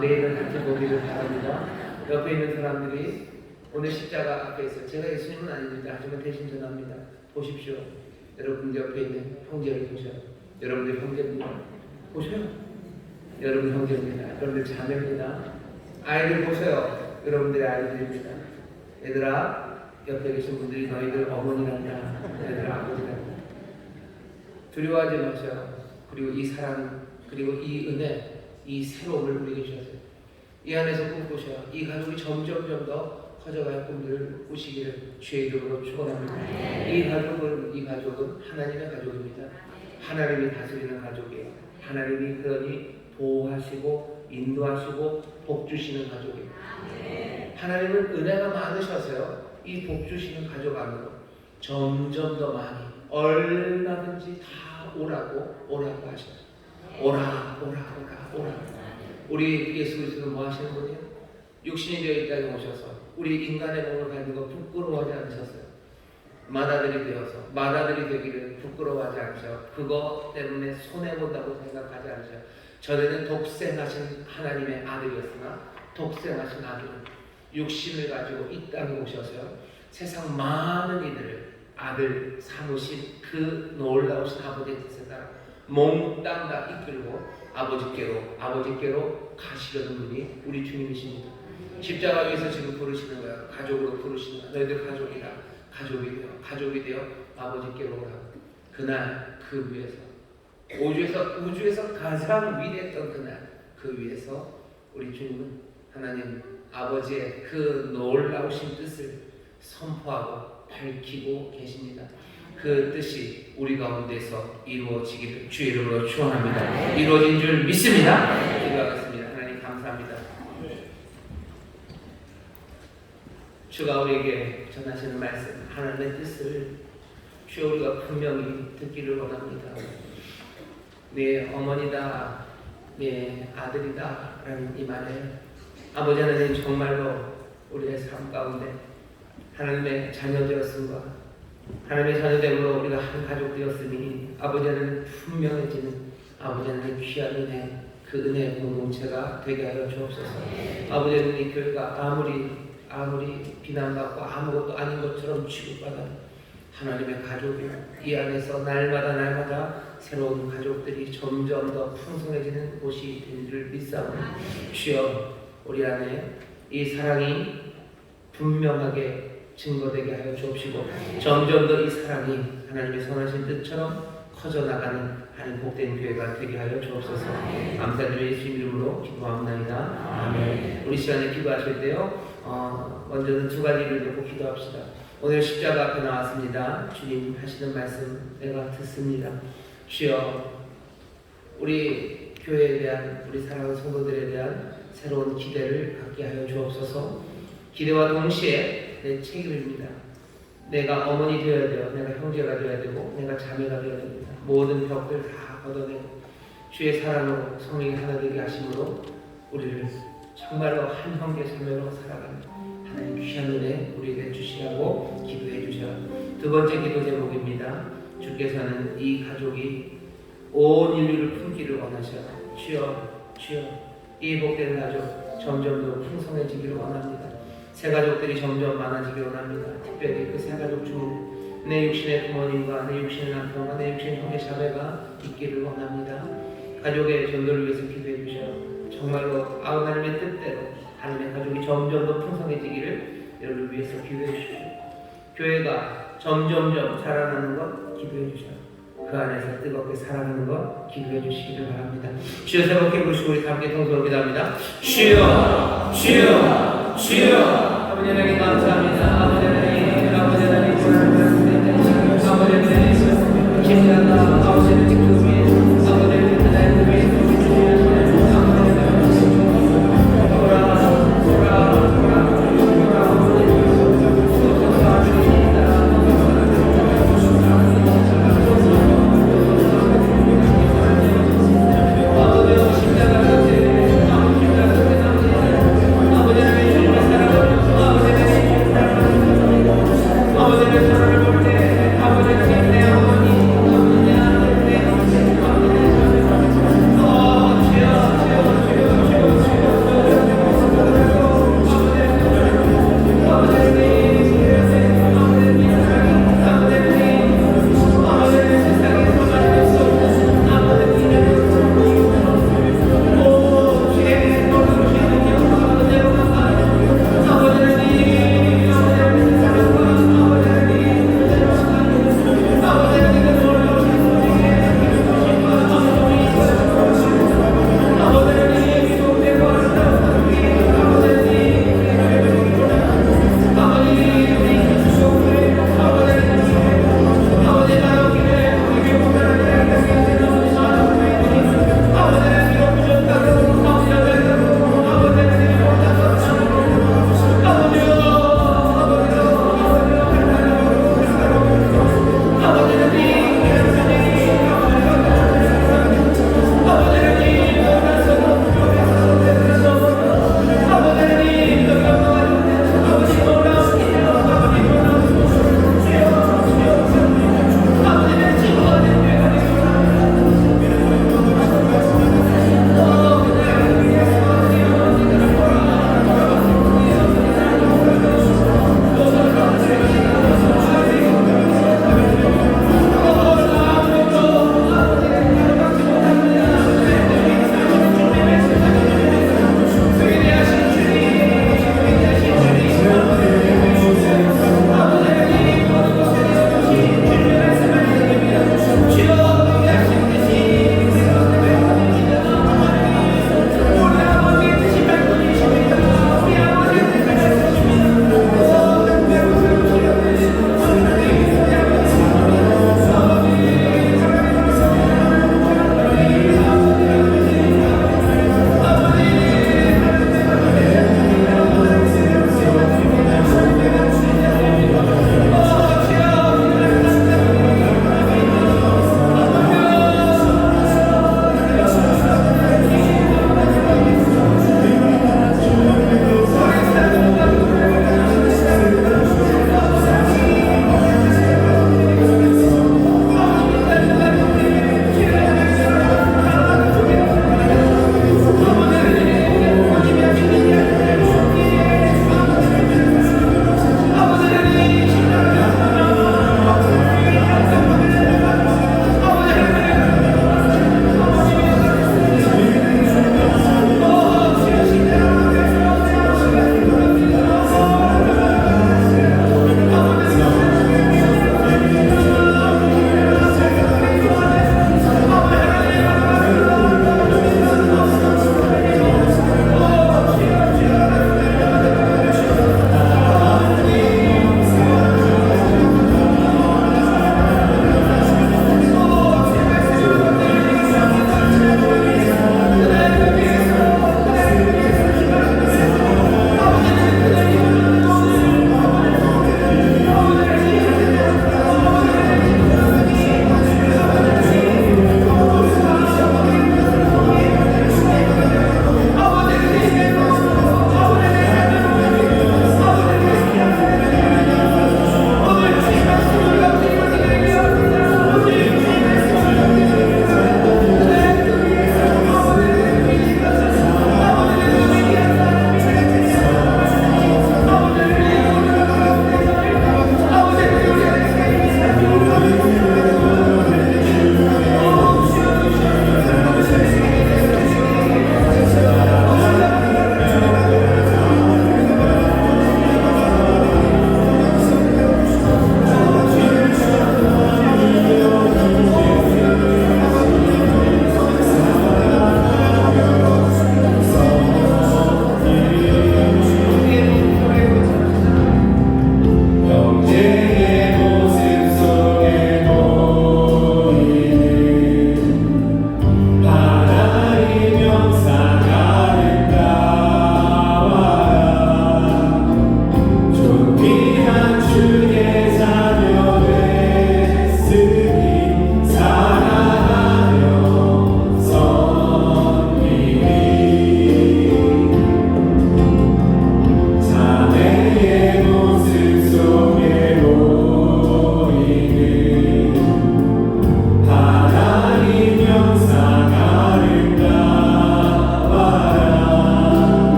내일은 같이 보기를 바랍니다. 옆에 있는 사람들이 오늘 십자가 앞에 있어요. 제가 예수님은 아닙니다. 하지만 대신 전합니다. 보십시오. 여러분 옆에 있는 형제를 보셔요. 여러분들 형제입니다. 보셔요. 여러분 형제입니다. 여러분들 자매입니다. 아이들 보세요. 여러분들의 아이들입니다. 얘들아 옆에 계신 분들이 너희들 어머니란다. 너희들 아버지란다. 두려워하지 마세요. 그리고 이 사랑, 그리고 이 은혜, 이 새로움을 우리에게 주셨어요. 이 안에서 꿈꾸셔요. 이 가족이 점점 더 커져갈 꿈들을 꾸시기를 주의 이름으로 축원합니다. 이 가족은 하나님의 가족입니다. 하나님이 다스리는 가족이에요. 하나님이 그러니 보호하시고 인도하시고 복 주시는 가족이에요. 하나님은 은혜가 많으셔서요. 이 복 주시는 가족 안으로 점점 더 많이 얼마든지 다 오라고 하셔요. 오라. 우리 예수 그리스도는 뭐 하시는 분이에요? 육신이 되어 이 땅에 오셔서 우리 인간의 몸을 가진 거 부끄러워하지 않으셨어요. 마다들이 되기를 부끄러워하지 않으셔. 그거 때문에 손해본다고 생각하지 않으셔. 전에는 독생하신 하나님의 아들이었으나 독생하신 아들은 육신을 가지고 이 땅에 오셔서요. 세상 많은 이들을 아들 삼으신 그 놀라우신 아버지의 뜻에 따라 몽땅 다 이끌고 아버지께로 가시려는 분이 우리 주님이십니다. 십자가 위에서 지금 부르시는 거야. 가족으로 부르시는 거야. 너희들 가족이다. 가족이 되어 아버지께로 오라. 그날 그 위에서 우주에서 가장 위대했던 그날 그 위에서 우리 주님은 하나님 아버지의 그 놀라우신 뜻을 선포하고 밝히고 계십니다. 그 뜻이 우리 가운데서 이루어지기를 주의 이름으로 축원합니다. 이루어진 줄 믿습니다. 기도하겠습니다. 하나님 감사합니다. 주가 우리에게 전하시는 말씀 하나님의 뜻을 주여 우리가 분명히 듣기를 원합니다. 내 어머니다, 내 아들이다 라는 이 말에 아버지 하나님 정말로 우리의 삶 가운데 하나님의 자녀되었음과 하나님의 자녀됨으로 우리가 한 가족 되었으니 아버지 하나님 분명해지는 아버지 하나님 귀한 은혜 그 은혜의 공동체가 되게 하여 주옵소서. 아버지 하나님 이 교회가 아무리 비난받고 아무것도 아닌 것처럼 취급받아 하나님의 가족이요 이 안에서 날마다 새로운 가족들이 점점 더 풍성해지는 곳이 된 줄 믿사오니 주여 우리 안에 이 사랑이 분명하게 증거되게 하여 주옵시고 점점 더 이 사랑이 하나님의 선하신 뜻처럼 커져나가는 하나님 복된 교회가 되게 하여 주옵소서. 감사드리며 예수 이름으로 기도합니다. 아멘. 우리 시간에 기도하실 때요 먼저는 두 가지를 놓고 기도합시다. 오늘 십자가 앞에 나왔습니다. 주님 하시는 말씀 내가 듣습니다. 주여 우리 교회에 대한 우리 사랑하는 성도들에 대한 새로운 기대를 갖게 하여 주옵소서. 기대와 동시에 내 책임입니다. 내가 어머니 되어야 돼요. 내가 형제가 되어야 되고 내가 자매가 되어야 됩니다. 모든 벽들 다 걷어내고 주의 사랑으로 성령이 하나 되게 하심으로 우리를 정말로 한 형제 자매로 살아가는 하나님 귀한 은혜 우리에게 주시라고 기도해 주셔요. 두 번째 기도 제목입니다. 주께서는 이 가족이 온 인류를 품기를 원하셔요. 주여 이 복된 가족 점점 더 풍성해지기를 원합니다. 새 가족들이 점점 많아지기를 원합니다. 특별히 그 새 가족 중 내 육신의 부모님과 내 육신의 남편과 내 육신의 형제 자매가 있기를 원합니다. 가족의 전도를 위해서 기도해 주셔요. 정말로 하나님의 뜻대로 하나님의 가족이 점점 더 풍성해지기를 여러분을 위해서 기도해 주십시오. 교회가 점점점 자라나는 것 기도해 주셔요. 그 안에서 뜨겁게 사랑하는 것 기도해 주시기를 바랍니다. 주여 세 번째 부르시고 우리 함께 통성으로 기도합니다. 주여 주여 주여. 아버지 하나님 감사합니다. 아버지 하나님 아버지 하나님 고난을 받았습니다. 아버지 하나님 기도한다. 아버지 하나님 그 위에 아버지 하나님 하나님 그 위에 아버지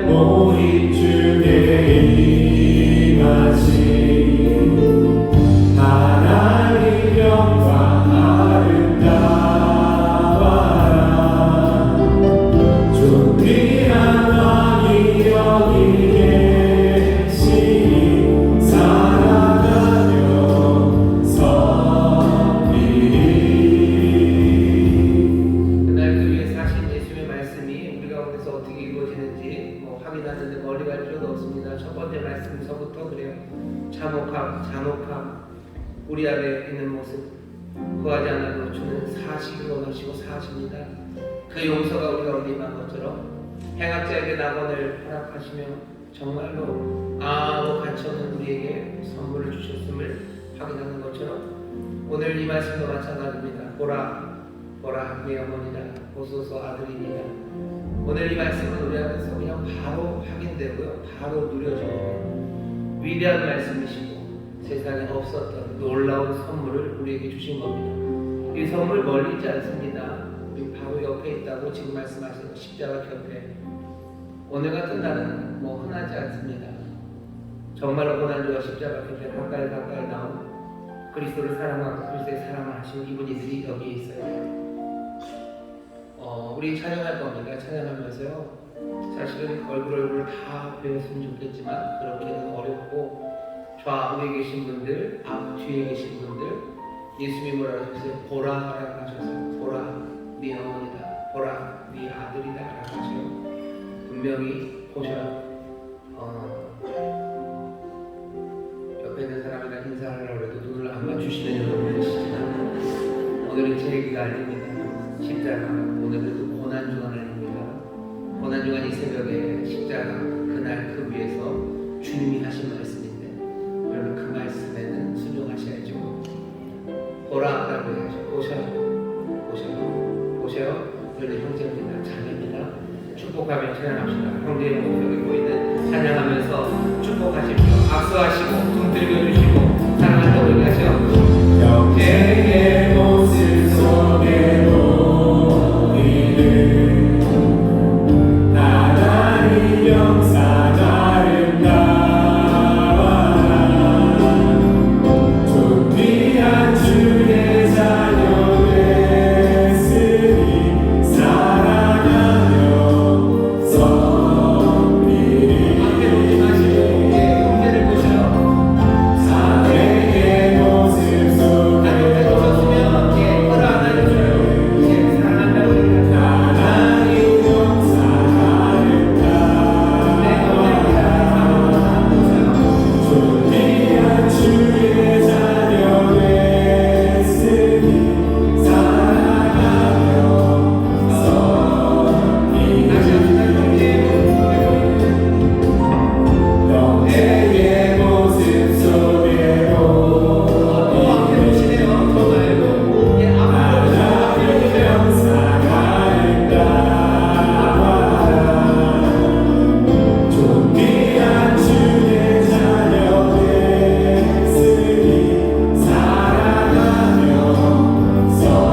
모인 중에 임하신 하나님 영광 아름다워라. 존귀한 왕이 여기 계시니 살아가며 섬기리. 그날 그 위에 사신 예수님의 말씀이 우리 가운데서 어떻게 이루어지는지 확인하는데 멀리 갈 필요도 없습니다. 첫 번째 말씀서부터 그래요. 잔혹함, 우리 안에 있는 모습, 구하지 않아도 주는 사식을 원하시고 사십니다. 그 용서가 우리 가운데 임한 것처럼 행악자에게 낙원을 허락하시며 정말로 아무 가치 없는 우리에게 선물을 주셨음을 확인하는 것처럼 오늘 이 말씀도 마찬가지입니다. 보라 내 어머니라 보소서 아들이니라. 오늘 이 말씀은 우리 안에서 그냥 바로 확인되고요, 바로 누려지고 위대한 말씀이시고 세상에 없었던 놀라운 선물을 우리에게 주신 겁니다. 이 선물 멀리 있지 않습니다. 우리 바로 옆에 있다고 지금 말씀하신 십자가 곁에. 오늘 같은 날은 흔하지 않습니다. 정말로 고난주와 십자가 곁에 가까이 나온 그리스도를 사랑하고 그리스도의 사랑을 하시는 이분들이 여기에 있어요. 우리 찬양할 겁니다. 찬양하면서요, 사실은 얼굴 다 배웠으면 좋겠지만 그렇게는 어렵고, 좌우에 계신 분들, 뒤에 계신 분들, 예수님이 뭐라고 하셨어요? 보라라고 하셔서 보라 네 어머니다, 보라 네 아들이다 라고 하셔요. 분명히 보셔요. 옆에 있는 사람이랑 인사하려고 해도 눈을 안 맞추시는 여러분 계시지만 오늘은 제 얘기가 아닙니다. 십자가, 오늘은 고난주간 아닙니다. 고난주간 이 새벽에 십자가, 그날 그 위에서 주님이 하신 말씀인데 여러분 그 말씀에는 순종하셔야죠. 보라라고 해야죠. 보셔요. 여러분 형제입니다. 자매입니다. 축복하며 찬양합시다. 형제의 모습이 보이는 찬양하면서 축복하십시오. 악수하시고 등 들겨주시고 사랑한다고 얘기하셔. 형제의 모습 속에 보이는 하나님 영상 아름다워라. 존귀한 주의 자녀 됐으니 사랑하며 섬기리. 앞에 놓지 마시고 형제를 보셔요. 사랑의 모습 속에 오셨으면 허락 안 해줘요. 사랑한다고 얘기하셔. 하나님 영상 아름다워라. 존귀한 주의 자녀 됐으니 사랑하며 섬기리. 너의 모습 속에 보이는 하나님 영상 아름다워라. 존귀한 주의 자녀 됐으니 사랑하며 섬기리.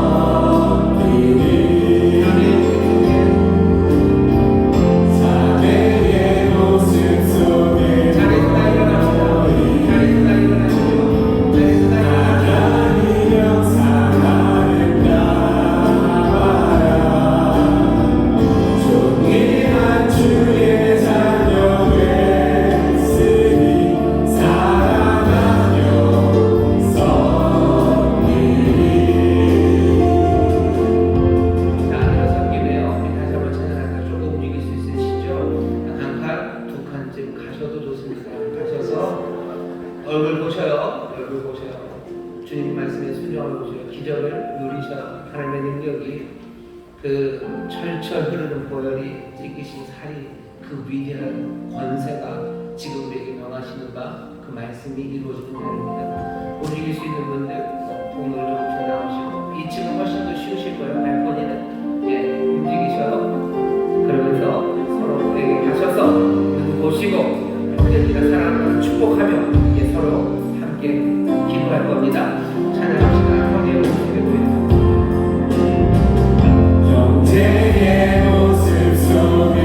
사랑의 모습 속에 하나님 영상 아름다워라. 존귀한 주의 자녀 됐으니 사랑하며 섬기리. 자, 섬기네요. 다시 한번 찬양할까? 조금 움직일 수 있으시죠? 한 칸, 두 칸쯤 가셔도 좋습니다. 가셔서 얼굴 보셔요. 주님 말씀에 순종하고 보셔요. 기적을 누리셔요. 하나님의 능력이, 그 철철 흐르는 보혈이 찢기신 살이, 그 위대한 권세가 지금 우리에게 명하시는 바, 그 말씀이 이루어지는 날입니다. 움직일 수 있는 분들 통로를 좀 나오시고, 2층은 훨씬 더 쉬우실 거예요. 발코니는 움직이셔요. 그러면서 서로에게 가셔서 눈 보시고 형제들과 사랑하며 축복하며 서로 함께 기도할 겁니다. 찬양합시다. 형제의 모습에 보이는 형제의 모습 속에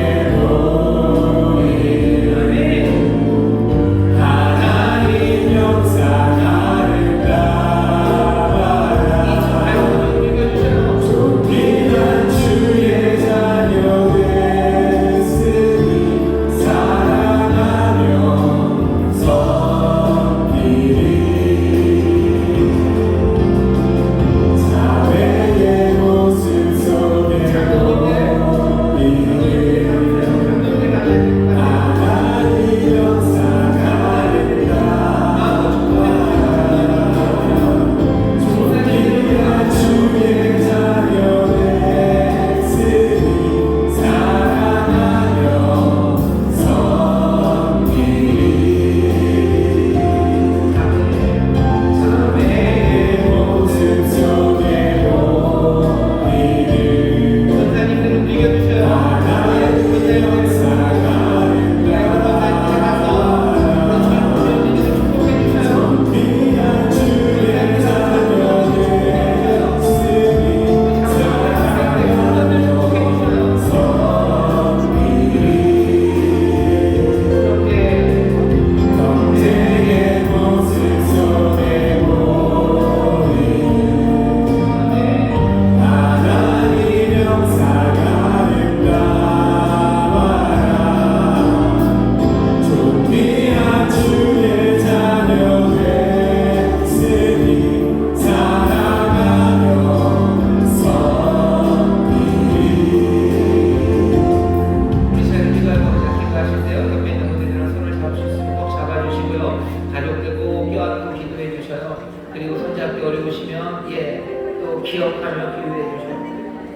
있으면 또 기억하며 기도해 주시고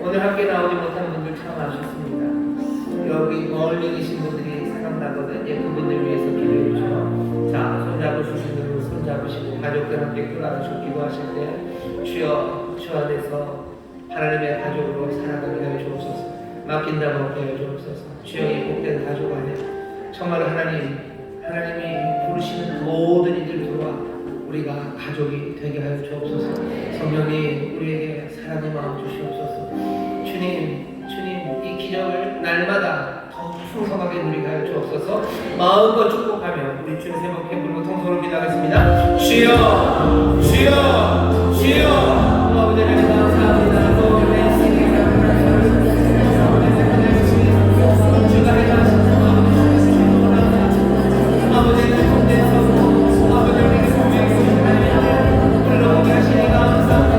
오늘 함께 나오지 못한 분들 참 아쉽습니다. 여기 멀리 계신 분들이 생각나거든. 그분들 위해서 기도해 주시고 자 손잡으시는 분들 손잡으시고 가족들 함께 끌어안으시고 기도하실 때 주여 주 안에서 하나님의 가족으로 살아가게 하여 주옵소서. 맡긴다고 하게 하여 주옵소서. 주여 이 복된 가족 안에 정말 하나님이 부르시는 모든 이들 들어와 우리가 가족이 되게 하여 주옵소서. 성령님 우리에게 사랑의 마음 주시옵소서. 주님 이 기적을 날마다 더 풍성하게 누리게 하여 주옵소서. 마음껏 축복하며 우리 주의 새벽 캠프로 통성으로 기도하겠습니다. 주여 주여 주여 아버지 하나님 감사합니다. 주가 해주신 아버지는 복된 성도 아버지 우리에게 분명히 불러오게 하시니 감사합니다.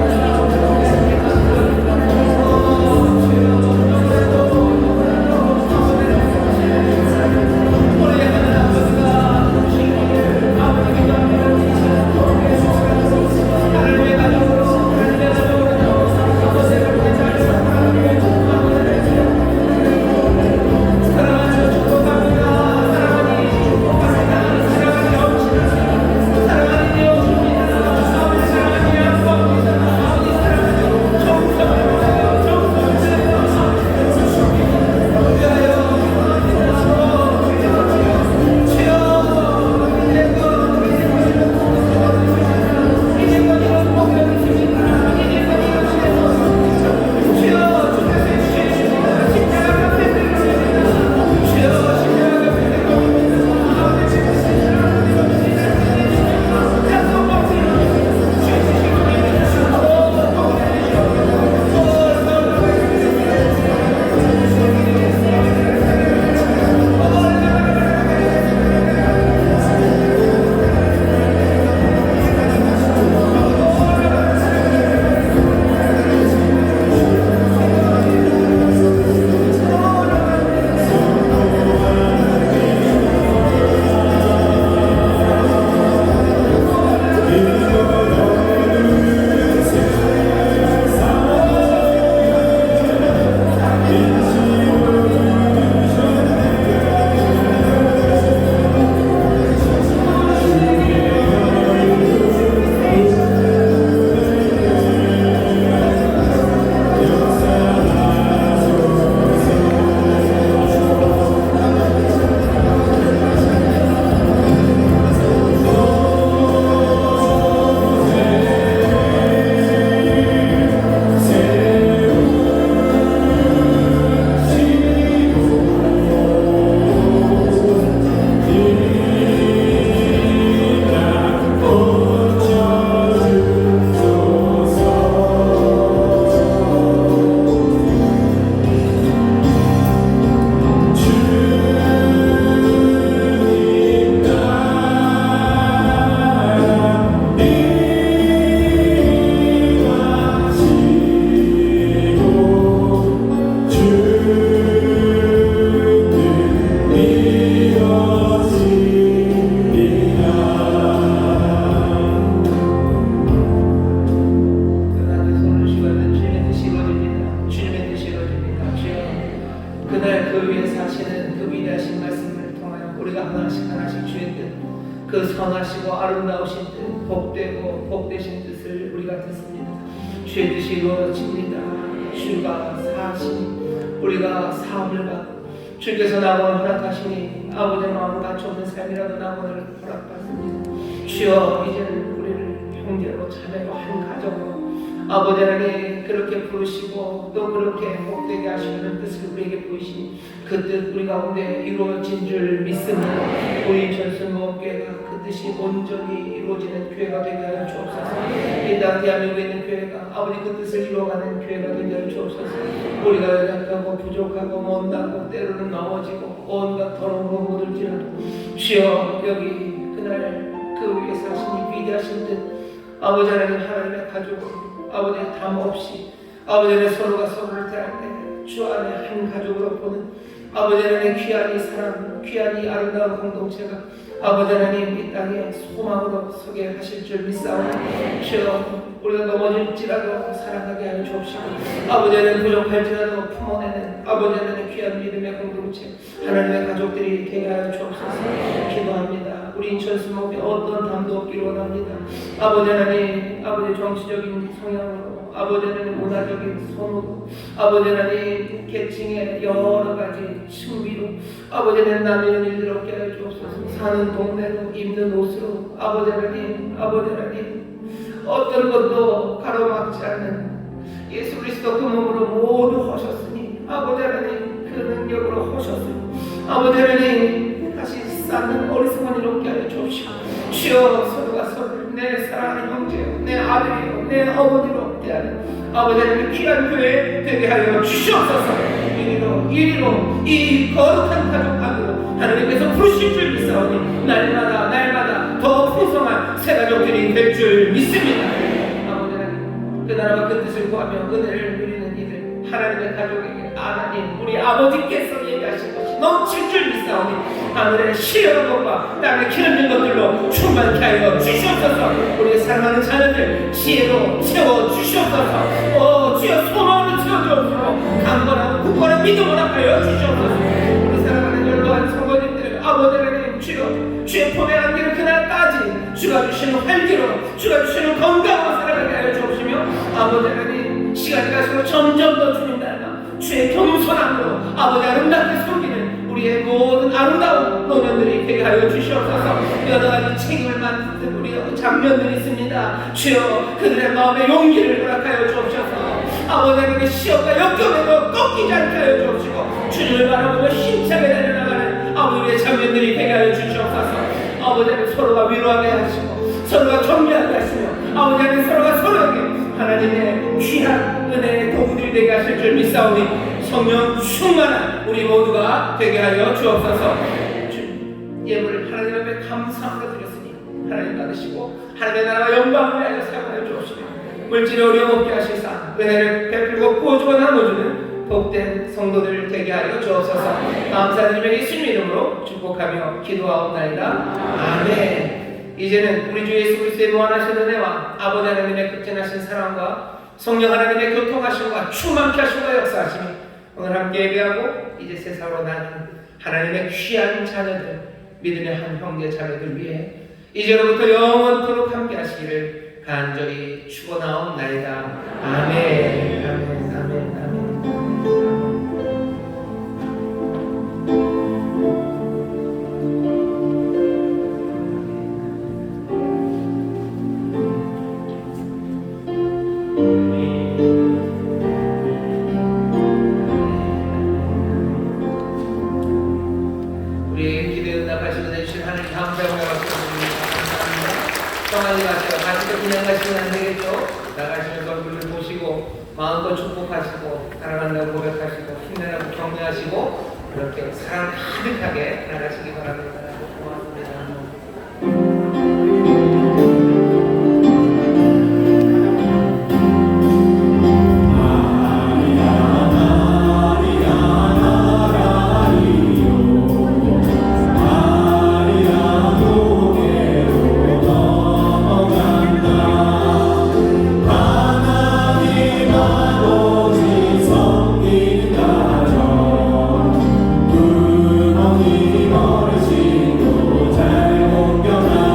그 선하시고 아름다우신 뜻, 복되고 복되신 뜻을 우리가 듣습니다. 주의 뜻이 이루어집니다. 주가 사하시니 우리가 사함을 받고 주께서 낙원을 허락하시니 아버지의 마음을 갖춰오는 삶이라도 낙원을 허락받습니다. 주여 이제는 우리를 형제로 자매로 한 가정으로 아버지 하나님 그렇게 부르시고 또 그렇게 복되게 하시는 뜻을 우리에게 보이시니 그 뜻 우리 가운데 이루어진 줄 믿습니다. 우리 전순목교회가 그 뜻이 온전히 이루어지는 교회가 되게 하여 주옵소서. 이 땅 대한민국에 있는 교회가 아버지 그 뜻을 이루어가는 교회가 되게 하여 주옵소서. 우리가 연약하고 부족하고 못나고 때로는 넘어지고 온갖 더러운 거 묻을지라도 주여 여기 그날 그 위에 사신 위대하신 뜻 아버지 하나님의 가족으로 아버지 담 없이 아버지의 서로가 서로를 대할 때 주 안에 한 가족으로 보는 아버지 하나님 귀한 이 사랑, 귀한 이 아름다운 공동체가 아버지 하나님 이 땅에 소망으로 서게 하실 줄 믿사오니 주여 우리가 넘어질지라도 사랑하게 하여 주옵시고 아버지 하나님 부족할지라도 품어내는 아버지 하나님 귀한 믿음의 공동체 하나님의 가족들이 되게 하여 주옵소서. 기도합니다. 우리 인천수 목에 어떤 담도 없기를 원합니다. 아버지 하나님 아버지 정치적인 성향으로 아버지 하나님 문화적인 선호도 아버지 하나님 계층의 여러 가지 층위로 아버지 하나님 나누는 일들 없게 하여 주옵소서. 사는 동네로 입는 옷으로 아버지 하나님 어떤 것도 가로막지 않는 예수 그리스도 그 몸으로 모두 하셨으니 아버지 하나님 그 능력으로 하셨으니 아버지 하나님 다시 쌓는 어리석은 일 없게 하여 주옵시고 주여 서로가 서로를 내 사랑하는 형제요 내 아들이요 내 어머니로 대하는 아버지 하나님 귀한 교회 되게 하여 주시옵소서. 이리로 이 거룩한 가족 안으로 하나님께서 부르실 줄 믿사오니 날마다 더 풍성한 새 가족들이 될 줄 믿습니다. 아버지 하나님 그 나라와 그 뜻을 구하며 은혜를 누리는 이들 하나님의 가족에게 하나님 우리 아버지께서 얘기하신 것이 넘칠 줄 믿사오니 하늘의 시려운 것과 땅에 기름진 것들로 충만케 하여 주시옵소서. 우리 사랑하는 자녀들 지혜로 채워 주시옵소서. 주여 소망으로 채워주옵소서. 강건하고 굳건한 믿음으로 하여 주시옵소서. 우리 사랑하는 연로한 성도님들 아버지 하나님 주의 품에 안기는 그날까지 주가 주시는 활기로 주가 주시는 건강으로 살아가게 하여 주옵시며 아버지 하나님 시간이 갈수록 점점 더 주님 닮아 주의 겸손함으로 아버지 아름답게 섬기는 우리의 모든 아름다운 노년들이 되게 하여 주시옵소서. 여러 가지 책임을 맡은 우리 장면들이 있습니다. 주여 그들의 마음의 용기를 허락하여 주옵소서. 아버지 하나님의 시험과 역경에도 꺾이지 않게 하여 주옵시고 주님을 바라보며 힘차게 달려나가는 아버지의 장면들이 되게 하여 주시옵소서. 아버지 하나님 서로가 위로하게 하시고 서로가 격려하게 하시며 아버지 하나님 서로가 서로에게 하나님의 귀한 은혜의 도구들이 되게 하실 줄 믿사오니 성령 충만한 우리 모두가 되게 하여 주옵소서. 예물을 하나님 앞에 감사함으로 드렸으니 하나님 받으시고 하나님의 나라와 영광을 위하여 사용하여 주옵시고 물질의 어려움 없게 하시사 은혜를 베풀고 부어주고 나눠주는 복된 성도들 되게 하여 주옵소서. 감사드리며 예수님 이름으로 축복하며 기도하옵나이다. 아멘. 이제는 우리 주 예수 그리스도의 무한하신 은혜와 아버지 하나님의 극진하신 사랑과 성령 하나님의 교통하심과 충만케 하심과 역사하심이 오늘 함께 예배하고 이제 세상으로 나는 하나님의 귀한 자녀들 믿음의 한 형제 자녀들 위해 이제로부터 영원토록 함께 하시기를 간절히 축원하옵나이다. 아멘. 아멘. 아멘. 아멘. 우리 기도에 응답하시고 내주신 하나님 감사하고 감사합니다. 떠나지 마세요. 가시도 그냥 가시면 안 되겠죠. 나가시면서 얼굴을 보시고 마음껏 축복하시고 사랑한다고 고백하시고 힘내라고 격려하시고 그렇게 사랑 가득하게 나가시기 바랍니다. 고맙습니다. 그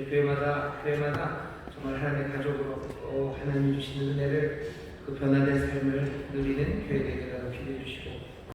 우리 교회마다 정말 하나님의 가족으로 또 하나님 주시는 은혜를 그 변화된 삶을 누리는 교회 되게 기도해 주시고